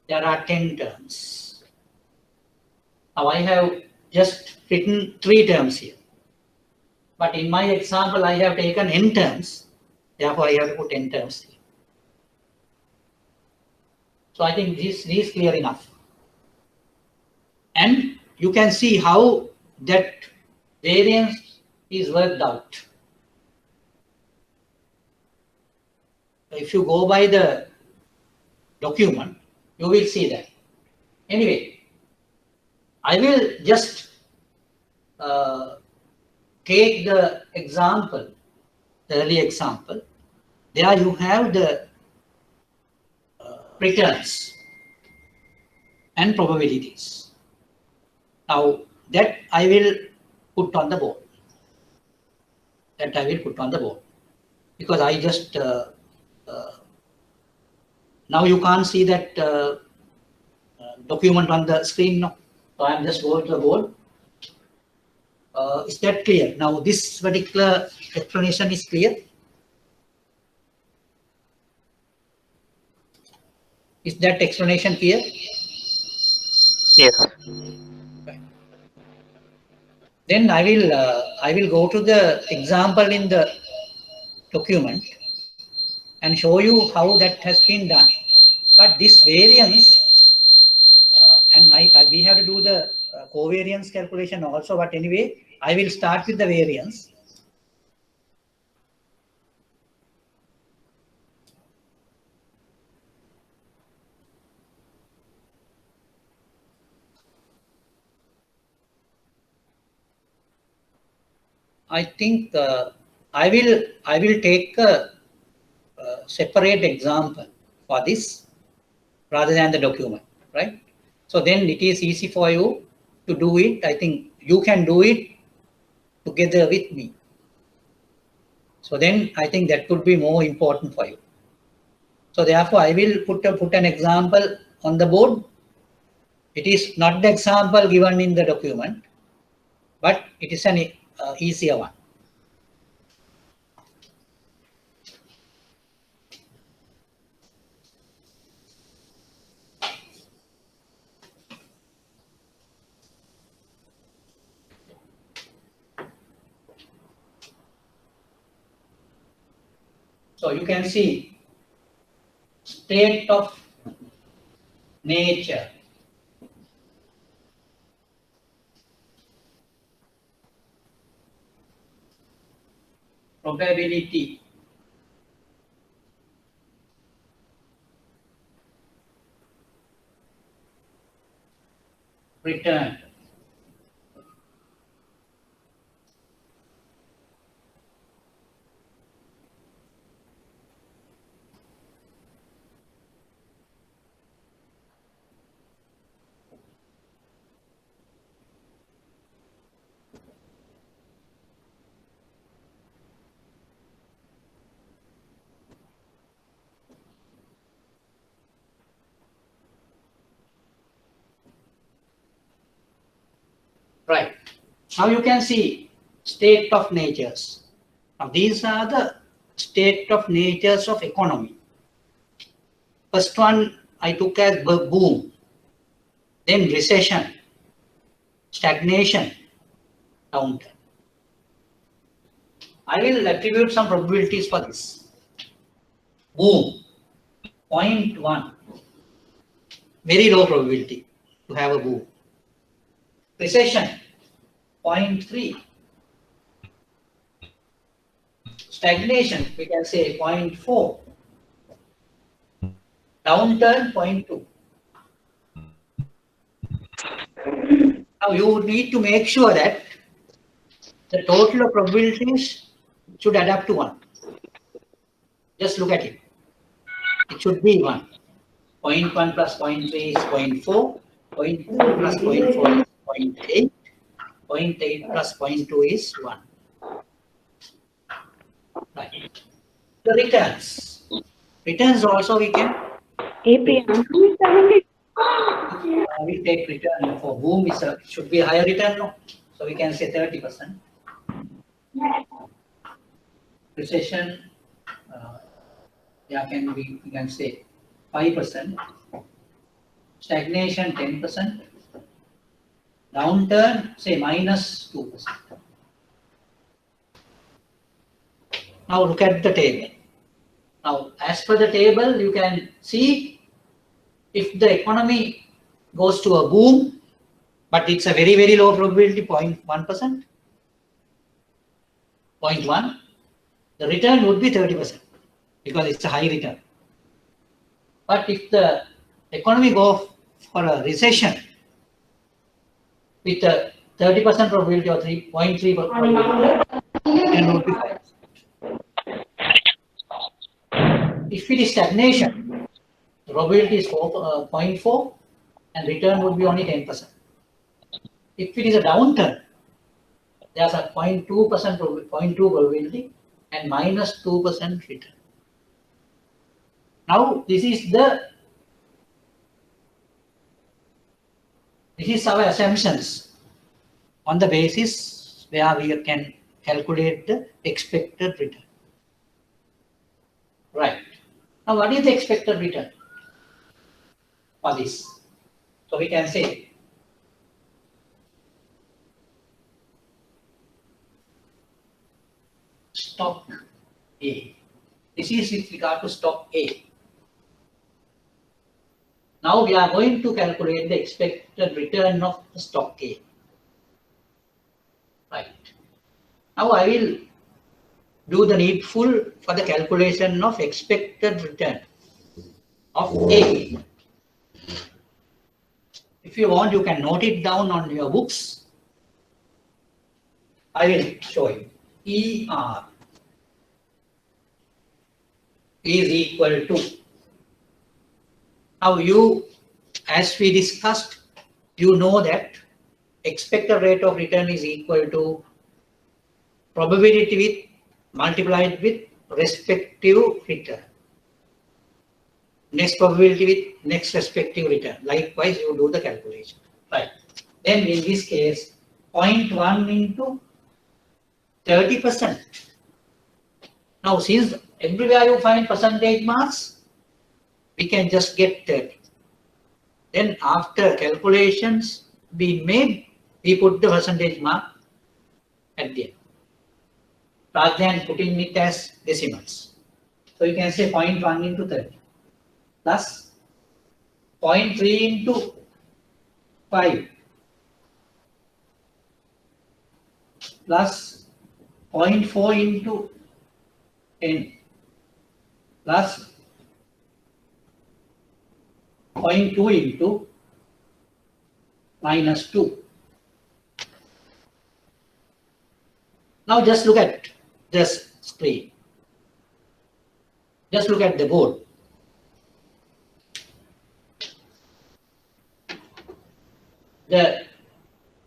there are 10 terms. Now I have just written 3 terms here. But in my example, I have taken n terms. Therefore, I have to put n terms here. So I think this is clear enough. And you can see how that variance is worked out. If you go by the document, you will see that. Anyway, I will just take the example, the early example. There you have the returns and probabilities. Now that I will put on the board. Because I just now you can't see that document on the screen now. So I am just going to the board. Is that clear? Now this particular explanation is clear. Is that explanation clear? Yes. Then I will go to the example in the document and show you how that has been done. But this variance, and we have to do the covariance calculation also. But anyway, I will start with the variance. I think I will take a separate example for this rather than the document, right? So then it is easy for you to do it. I think you can do it together with me. So then I think that could be more important for you. So therefore I will put an example on the board. It is not the example given in the document, but it is an easier one. So you can see state of nature. Probability. Return. Right. Now you can see state of natures. Now these are the state of natures of economy. First one I took as boom, then recession, stagnation, downturn. I will attribute some probabilities for this. Boom, 0.1, very low probability to have a boom. Recession, 0.3. Stagnation, we can say 0.4. Downturn, 0.2. Now you need to make sure that the total of probabilities should add up to 1. Just look at it. It should be 1. 0.1 plus 0.3 is 0.4. 0.2 plus 0.4 is 0.8. 0.8 plus 0.2 is 1. Right. The returns. Returns also we can We take return for boom is should be higher return, no? So we can say 30%. Recession, we can say 5%. Stagnation 10%. Downturn, say minus 2%. Now look at the table. Now, as per the table, you can see if the economy goes to a boom, but it's a very, very low probability, 0.1%, 0.1, the return would be 30% because it's a high return. But if the economy goes for a recession with a 30% probability or 3.3 probability, return would be 5%. If it is stagnation, the probability is 0.4 and return would be only 10%. If it is a downturn, there's a 0.2% probability and minus 2% return. Now this is our assumptions on the basis where we can calculate the expected return. Right. Now what is the expected return for this? So we can say stock A. This is with regard to stock A. Now we are going to calculate the expected return of the stock A. Right. Now I will do the needful for the calculation of expected return of A. If you want, you can note it down on your books. I will show you. ER is equal to, now you, as we discussed, you know that expected rate of return is equal to probability with multiplied with respective return. Next probability with next respective return. Likewise, you do the calculation. Right. Then in this case, 0.1 into 30%. Now, since everywhere you find percentage marks, we can just get 30. Then after calculations being made, we put the percentage mark at the end, rather than putting it as decimals. So you can say 0.1 into 30 plus 0.3 into 5 plus 0.4 into 10 plus 0.2 into minus 2. Now just look at this screen. Just look at the board. The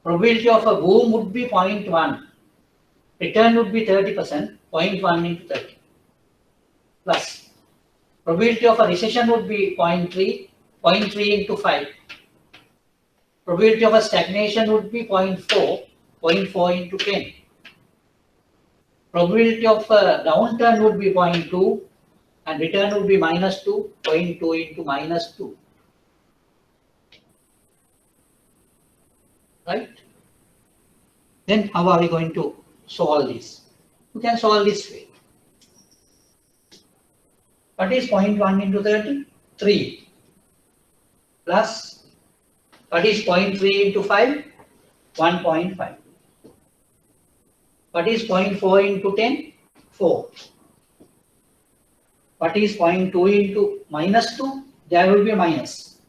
probability of a boom would be 0.1. Return would be 30%, 0.1 into 30. Plus, probability of a recession would be 0.3, 0.3 into 5. Probability of a stagnation would be 0.4, 0.4 into 10. Probability of a downturn would be 0.2 and return would be minus 2, 0.2 into minus 2. Right? Then how are we going to solve this? We can solve this way. What is 0.1 into 30? 3. Plus, what is 0.3 into 5? 1.5. What is 0.4 into 10? 4. What is 0.2 into minus 2? There will be a minus.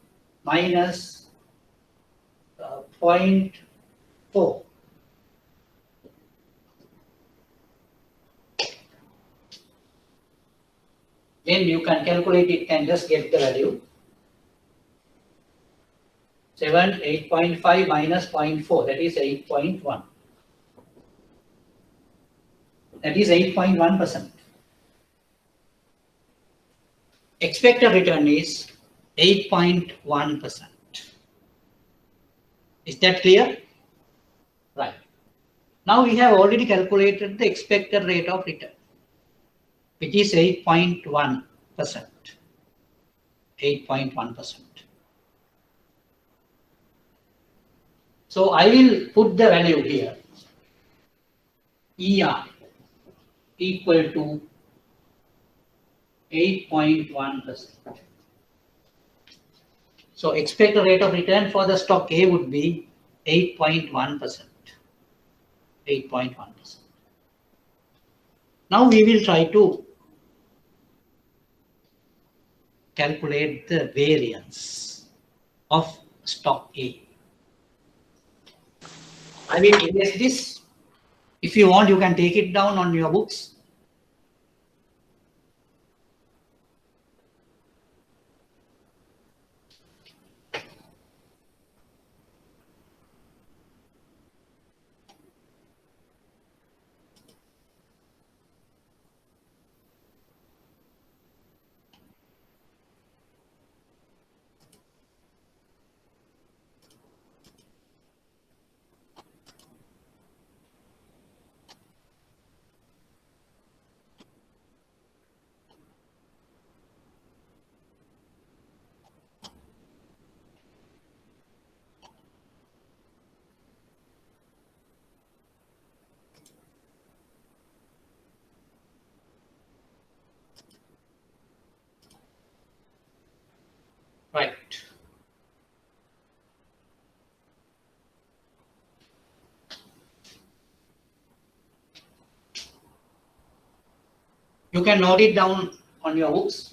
Minus 0.4. Then you can calculate it and just get the value. 8.5 minus 0.4, that is 8.1. That is 8.1%. Expected return is 8.1%. Is that clear? Right. Now we have already calculated the expected rate of return, which is 8.1%. 8.1%. So I will put the value here. ER equal to 8.1%. So expected rate of return for the stock A would be 8.1%. 8.1%. Now we will try to calculate the variance of stock A. I will erase this. If you want, you can take it down on your books. Right. You can note it down on your books.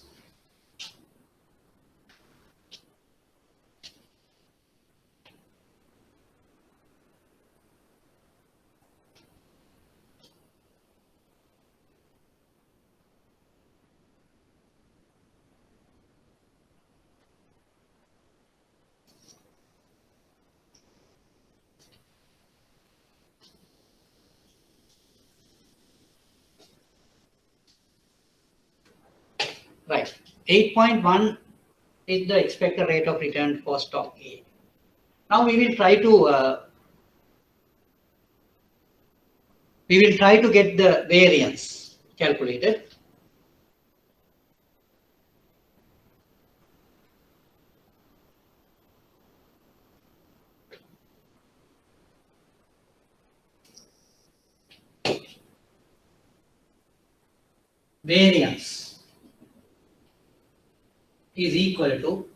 Right. 8.1 is the expected rate of return for stock A. Now we will try to get the variance calculated. Variance is equal to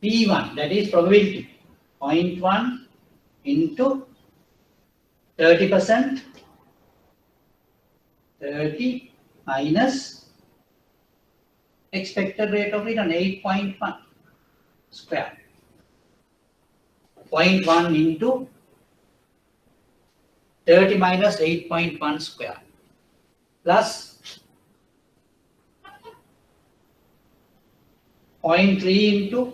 P1, that is probability, 0.1 into 30%, 30 minus expected rate of return, 8.1 square. 0.1 into 30 minus 8.1 square plus 0.3 into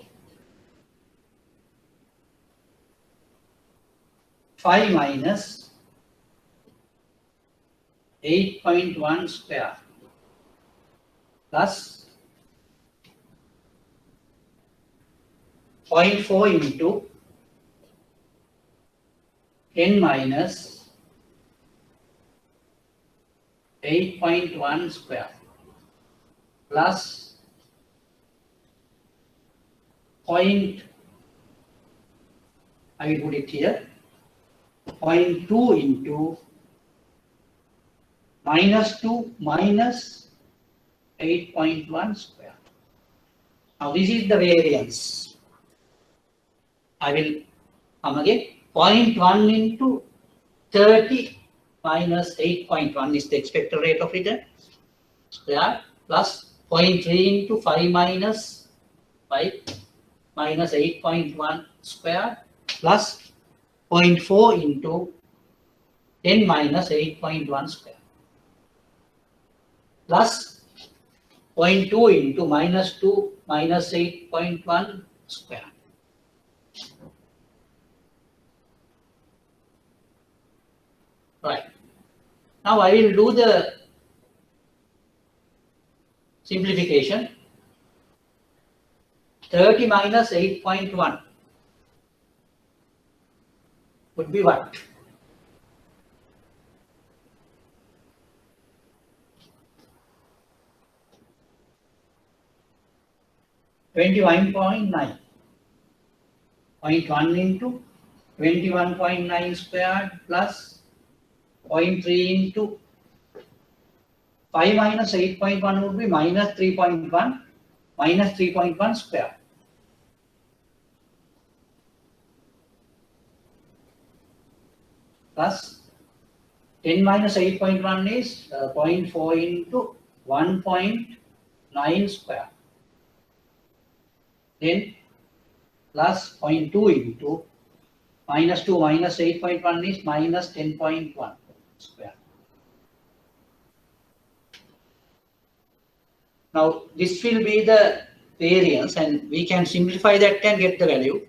5 minus 8.1 square plus 0.4 into 10 minus 8.1 square plus I will put it here, 0.2 into minus 2 minus 8.1 square. Now this is the variance. I will come again. 0.1 into 30 minus 8.1 is the expected rate of return square plus 0.3 into 5 minus 5 minus 8.1 square plus 0.4 into 10 minus 8.1 square plus 0.2 into minus 2 minus 8.1 square. Right. Now I will do the simplification. 30 minus 8.1 would be what? $21.9. 0.1 into 21.9 squared plus 0.3 into 5 minus 8.1 would be minus 3.1 minus 3.1 squared. Plus 10 minus 8.1 is 0.4 into 1.9 square. Then plus 0.2 into minus 2 minus 8.1 is minus 10.1 square. Now this will be the variance, and we can simplify that and get the value.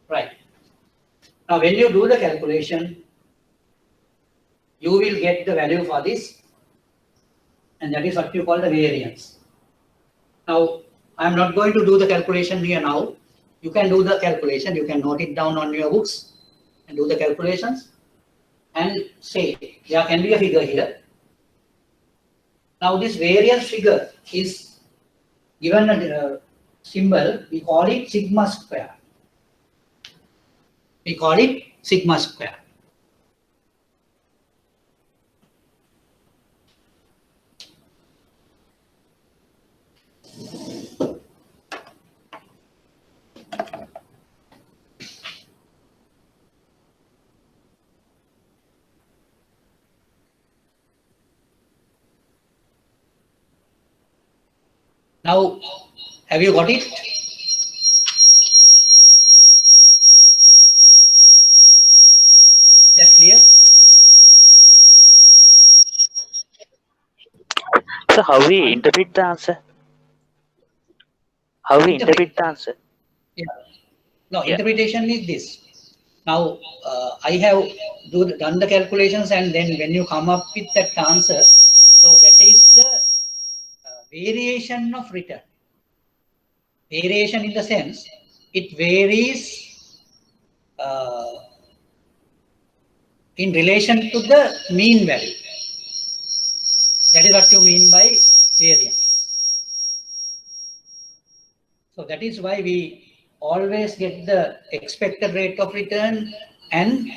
Right. Now when you do the calculation, you will get the value for this, and that is what you call the variance. Now I am not going to do the calculation here now. You can do the calculation, you can note it down on your books and do the calculations and say there can be a figure here. Now this variance figure is given a symbol, we call it sigma square. We call it sigma square. Now, have you got it? Is that clear? So how we interpret the answer? How we interpret the answer? Yeah. No, Yeah. interpretation is this. Now, I have done the calculations, and then when you come up with that answer, so that is the variation of return. Variation in the sense, it varies in relation to the mean value. That is what you mean by variance. So that is why we always get the expected rate of return and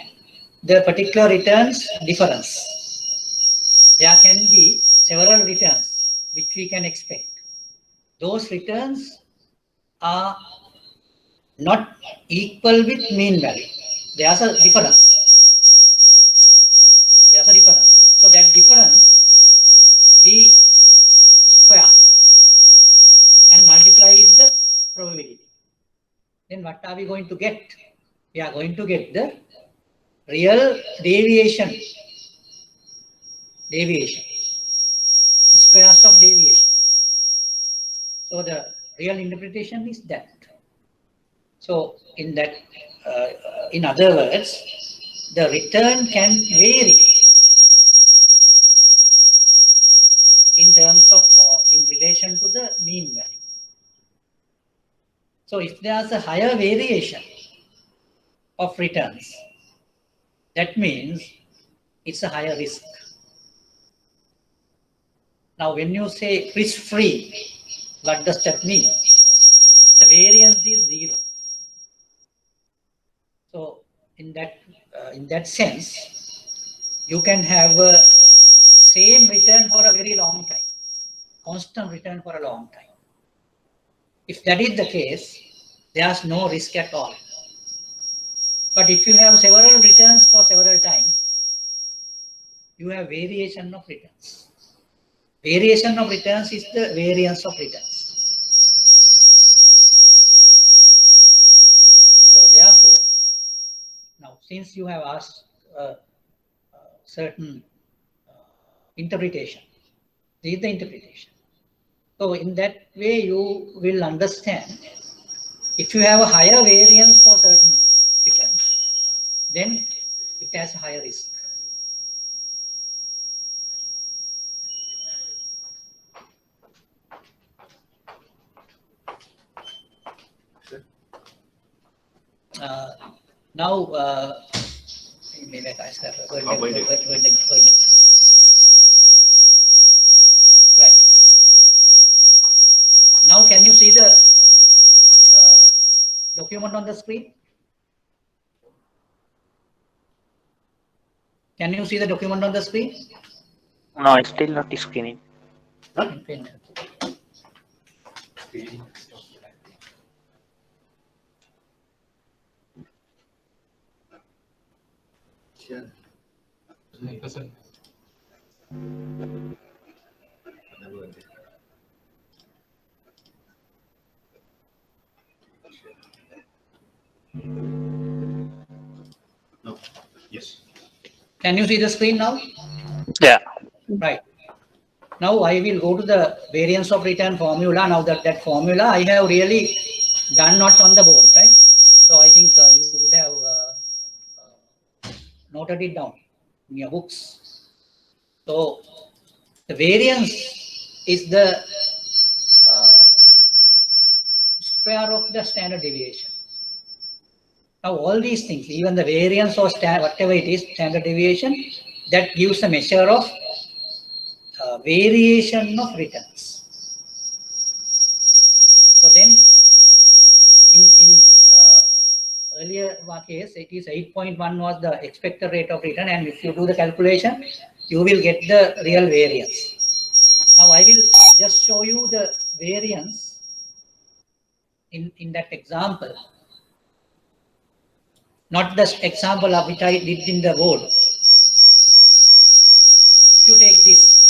the particular returns difference. There can be several returns which we can expect. Those returns are not equal with mean value. There's a difference. There's a difference. So that difference we square and multiply with the probability. Then what are we going to get? We are going to get the real deviation. Deviation. Squares of deviation. So the real interpretation is that. So in that, in other words, the return can vary in terms of in relation to the mean value. So if there's a higher variation of returns, that means it's a higher risk. Now when you say risk-free, what does that mean? The variance is zero. So in that sense, you can have a same return for a very long time. constant return for a long time. If that is the case, there's no risk at all. But if you have several returns for several times, you have variation of returns. Variation of returns is the variance of returns. So therefore, now since you have asked a certain interpretation, this is the interpretation. So in that way, you will understand if you have a higher variance for certain returns, then it has a higher risk. Now, maybe I start. Right. Now, can you see the document on the screen? Can you see the document on the screen? No, it's still not screening. No. Yes. Can you see the screen now? Yeah. Right. Now I will go to the variance of return formula. Now that formula I have really done not on the board, right? So I think you would have noted it down in your books. So the variance is the square of the standard deviation. Now all these things, even the variance or whatever it is, standard deviation, that gives a measure of variation of returns. So then in earlier case, it is 8.1 was the expected rate of return, and if you do the calculation, you will get the real variance. Now I will just show you the variance in that example. Not the example of which I did in the board. If you take this,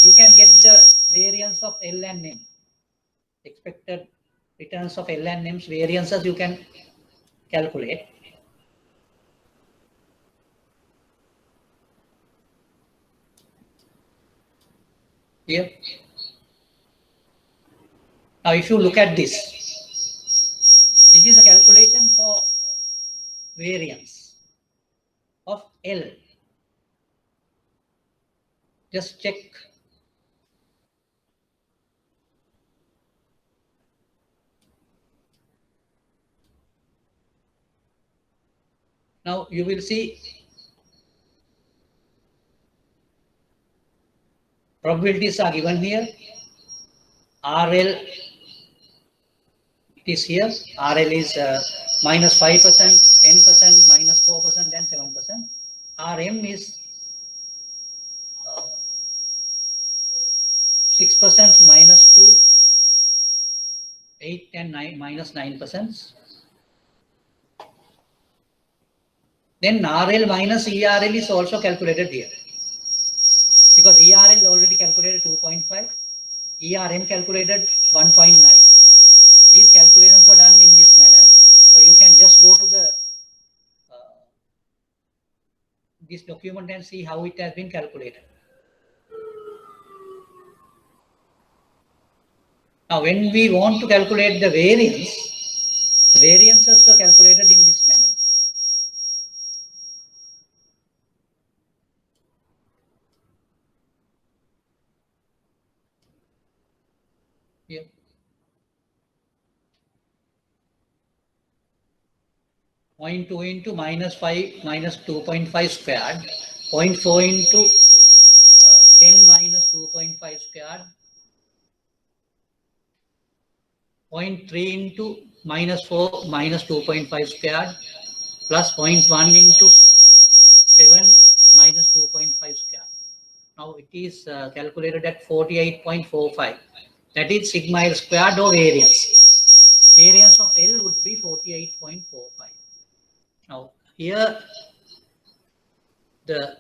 you can get the variance of L and M. Expected returns of L and M's variances you can calculate. Here. Now if you look at this is a calculation for variance of L. Just check. Now you will see probabilities are given here. RL, it is here. RL is minus 5%, 10%, minus 4%, and 7%. RM is 6%, minus 2, 8 and 9, minus 9%. Then RL minus ERL is also calculated here. Because ERL already calculated 2.5, ERM calculated 1.9. These calculations were done in this manner. So you can just go to the this document and see how it has been calculated. Now, when we want to calculate the variance, the variances were calculated in this manner. Here. .2 into minus 5 minus 2.5 squared, 0.4 into 10 minus 2.5 squared, 0.3 into minus 4 minus 2.5 squared, plus 0.1 into 7 minus 2.5 squared. Now Now it is calculated at 48.45. That is sigma L squared or variance. Variance of L would be 48.45. Now here the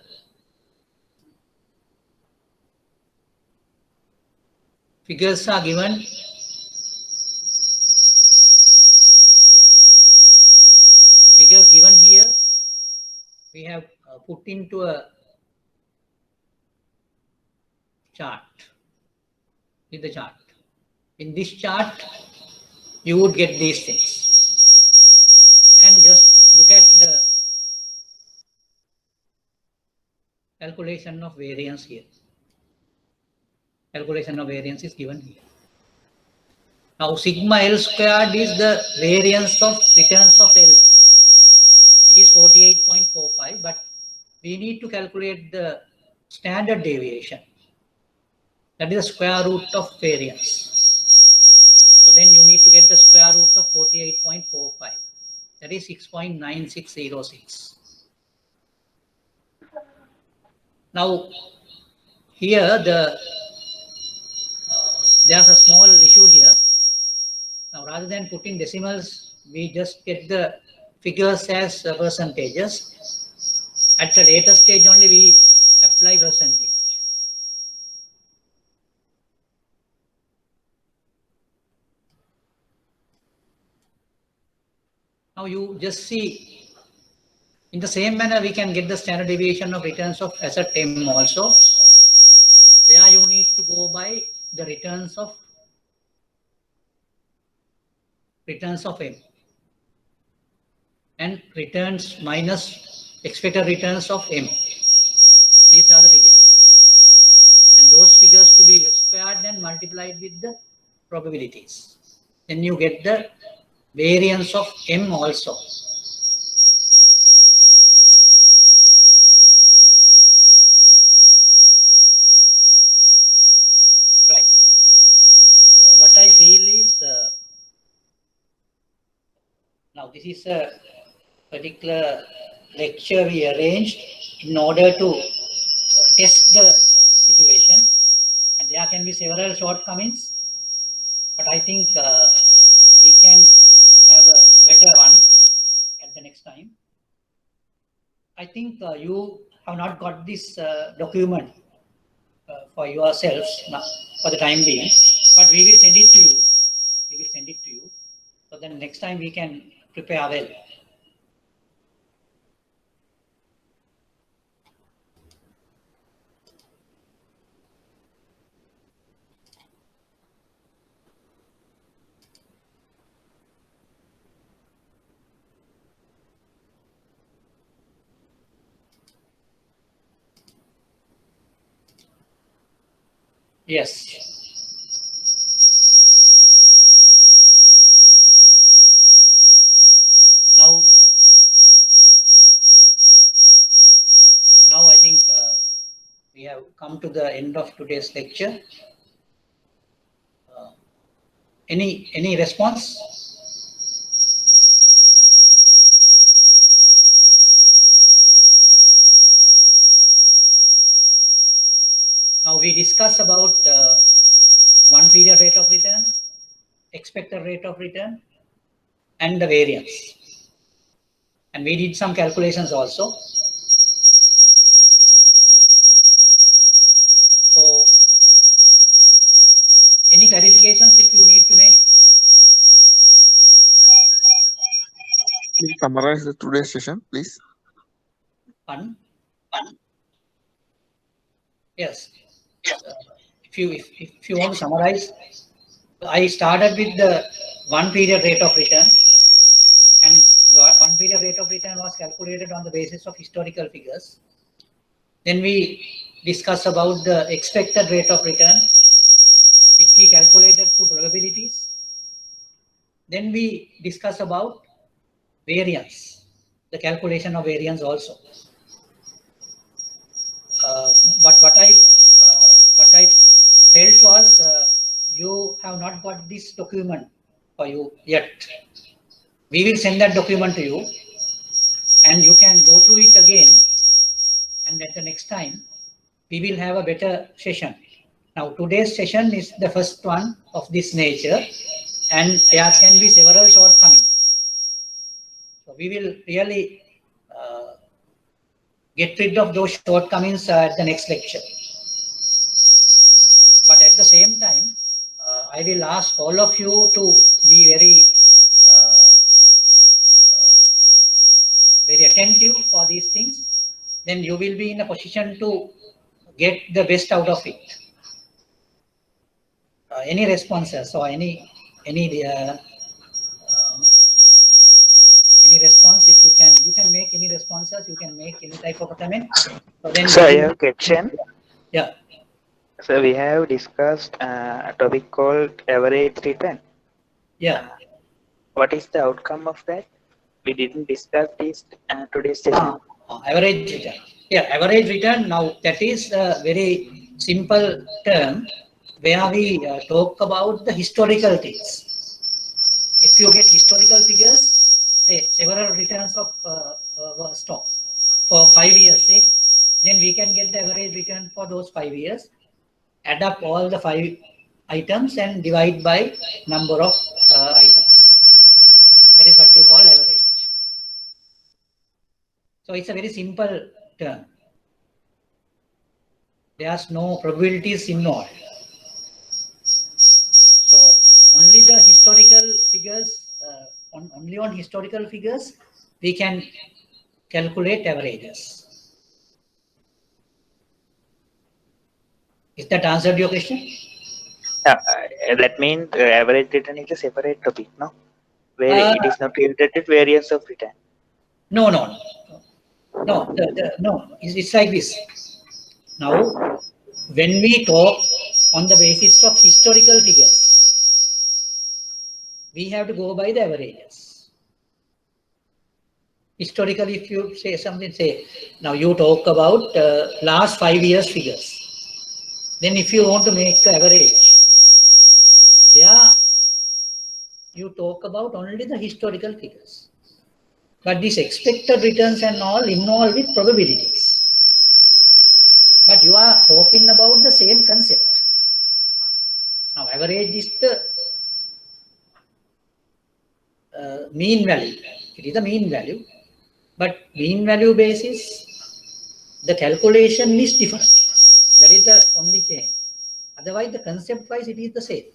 figures are given here. The figures given here we have put into a chart. In the chart. In this chart, you would get these things. And just look at the calculation of variance here. Calculation of variance is given here. Now sigma L squared is the variance of returns of L. It is 48.45, but we need to calculate the standard deviation. That is the square root of variance. So then you need to get the square root of 48.45. That is 6.9606. Now here there's a small issue here. Now rather than putting decimals, we just get the figures as percentages. At the later stage only we apply percentage. Now you just see, in the same manner we can get the standard deviation of returns of asset M also, where you need to go by the returns of M and returns minus expected returns of M. These are the figures, and those figures to be squared and multiplied with the probabilities. Then you get the variance of M also. Right. What I feel is, now this is a particular lecture we arranged in order to test the situation, and there can be several shortcomings, but I think we can have a better one at the next time. I think you have not got this document for yourselves now, for the time being, but we will send it to you. We will send it to you. So then next time we can prepare well. Yes. Now I think we have come to the end of today's lecture. Any response? Now we discuss about one period rate of return, expected rate of return, and the variance. And we did some calculations also. So, any clarifications if you need to make? Please summarize the today's session, please. Fun. Yes. If you want to summarize, I started with the one period rate of return, and the one period rate of return was calculated on the basis of historical figures. Then we discuss about the expected rate of return, which we calculated through probabilities. Then we discuss about variance, the calculation of variance also. But what I felt was you have not got this document for you yet. We will send that document to you, and you can go through it again, and at the next time we will have a better session. Now, today's session is the first one of this nature, and there can be several shortcomings. So we will really get rid of those shortcomings at the next lecture. But at the same time, I will ask all of you to be very attentive for these things. Then you will be in a position to get the best out of it. Any responses or any response? If you can make any responses. You can make any type of comment. So then, So I have a question. Yeah. So we have discussed a topic called average return. Yeah. What is the outcome of that? We didn't discuss this today's session. Average return. Yeah, average return. Now that is a very simple term where we talk about the historical things. If you get historical figures, say several returns of stock for 5 years, say, then we can get the average return for those 5 years. Add up all the 5 items and divide by number of items. That is what you call average. So it's a very simple term. There's no probabilities involved. So only the historical figures, only on historical figures, we can calculate averages. Is that answered your question? That means average return is a separate topic, no? Where it is not related to variance of return. No. No, it's like this. Now, when we talk on the basis of historical figures, we have to go by the averages. Historically, if you say something, say, now you talk about last 5 years figures. Then if you want to make the average, there you talk about only the historical figures. But these expected returns and all involved with probabilities. But you are talking about the same concept. Now, average is the mean value. It is the mean value. But mean value basis, the calculation is different. That is the only change. Otherwise, the concept wise, it is the same.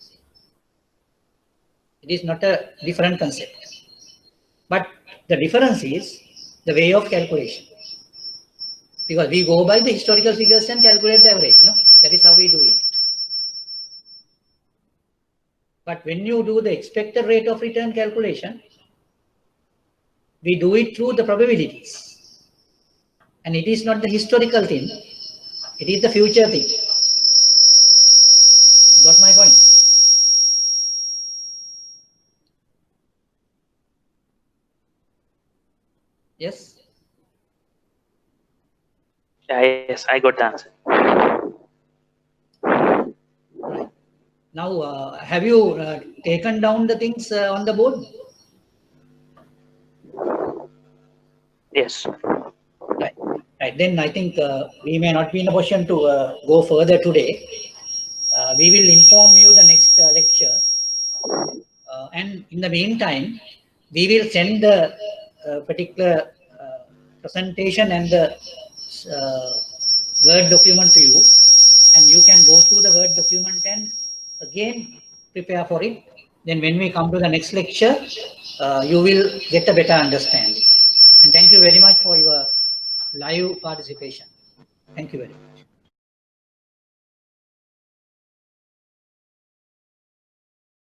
It is not a different concept. But the difference is the way of calculation. Because we go by the historical figures and calculate the average. No? That is how we do it. But when you do the expected rate of return calculation, we do it through the probabilities. And it is not the historical thing. It is the future thing. Got my point? Yes? Yes, I got the answer. Right. Now, have you taken down the things on the board? Yes. Right. Then I think we may not be in a position to go further today. We will inform you the next lecture. And in the meantime, we will send the particular presentation and the Word document to you. And you can go through the Word document and again prepare for it. Then when we come to the next lecture, you will get a better understanding. And thank you very much for your live participation. Thank you very much.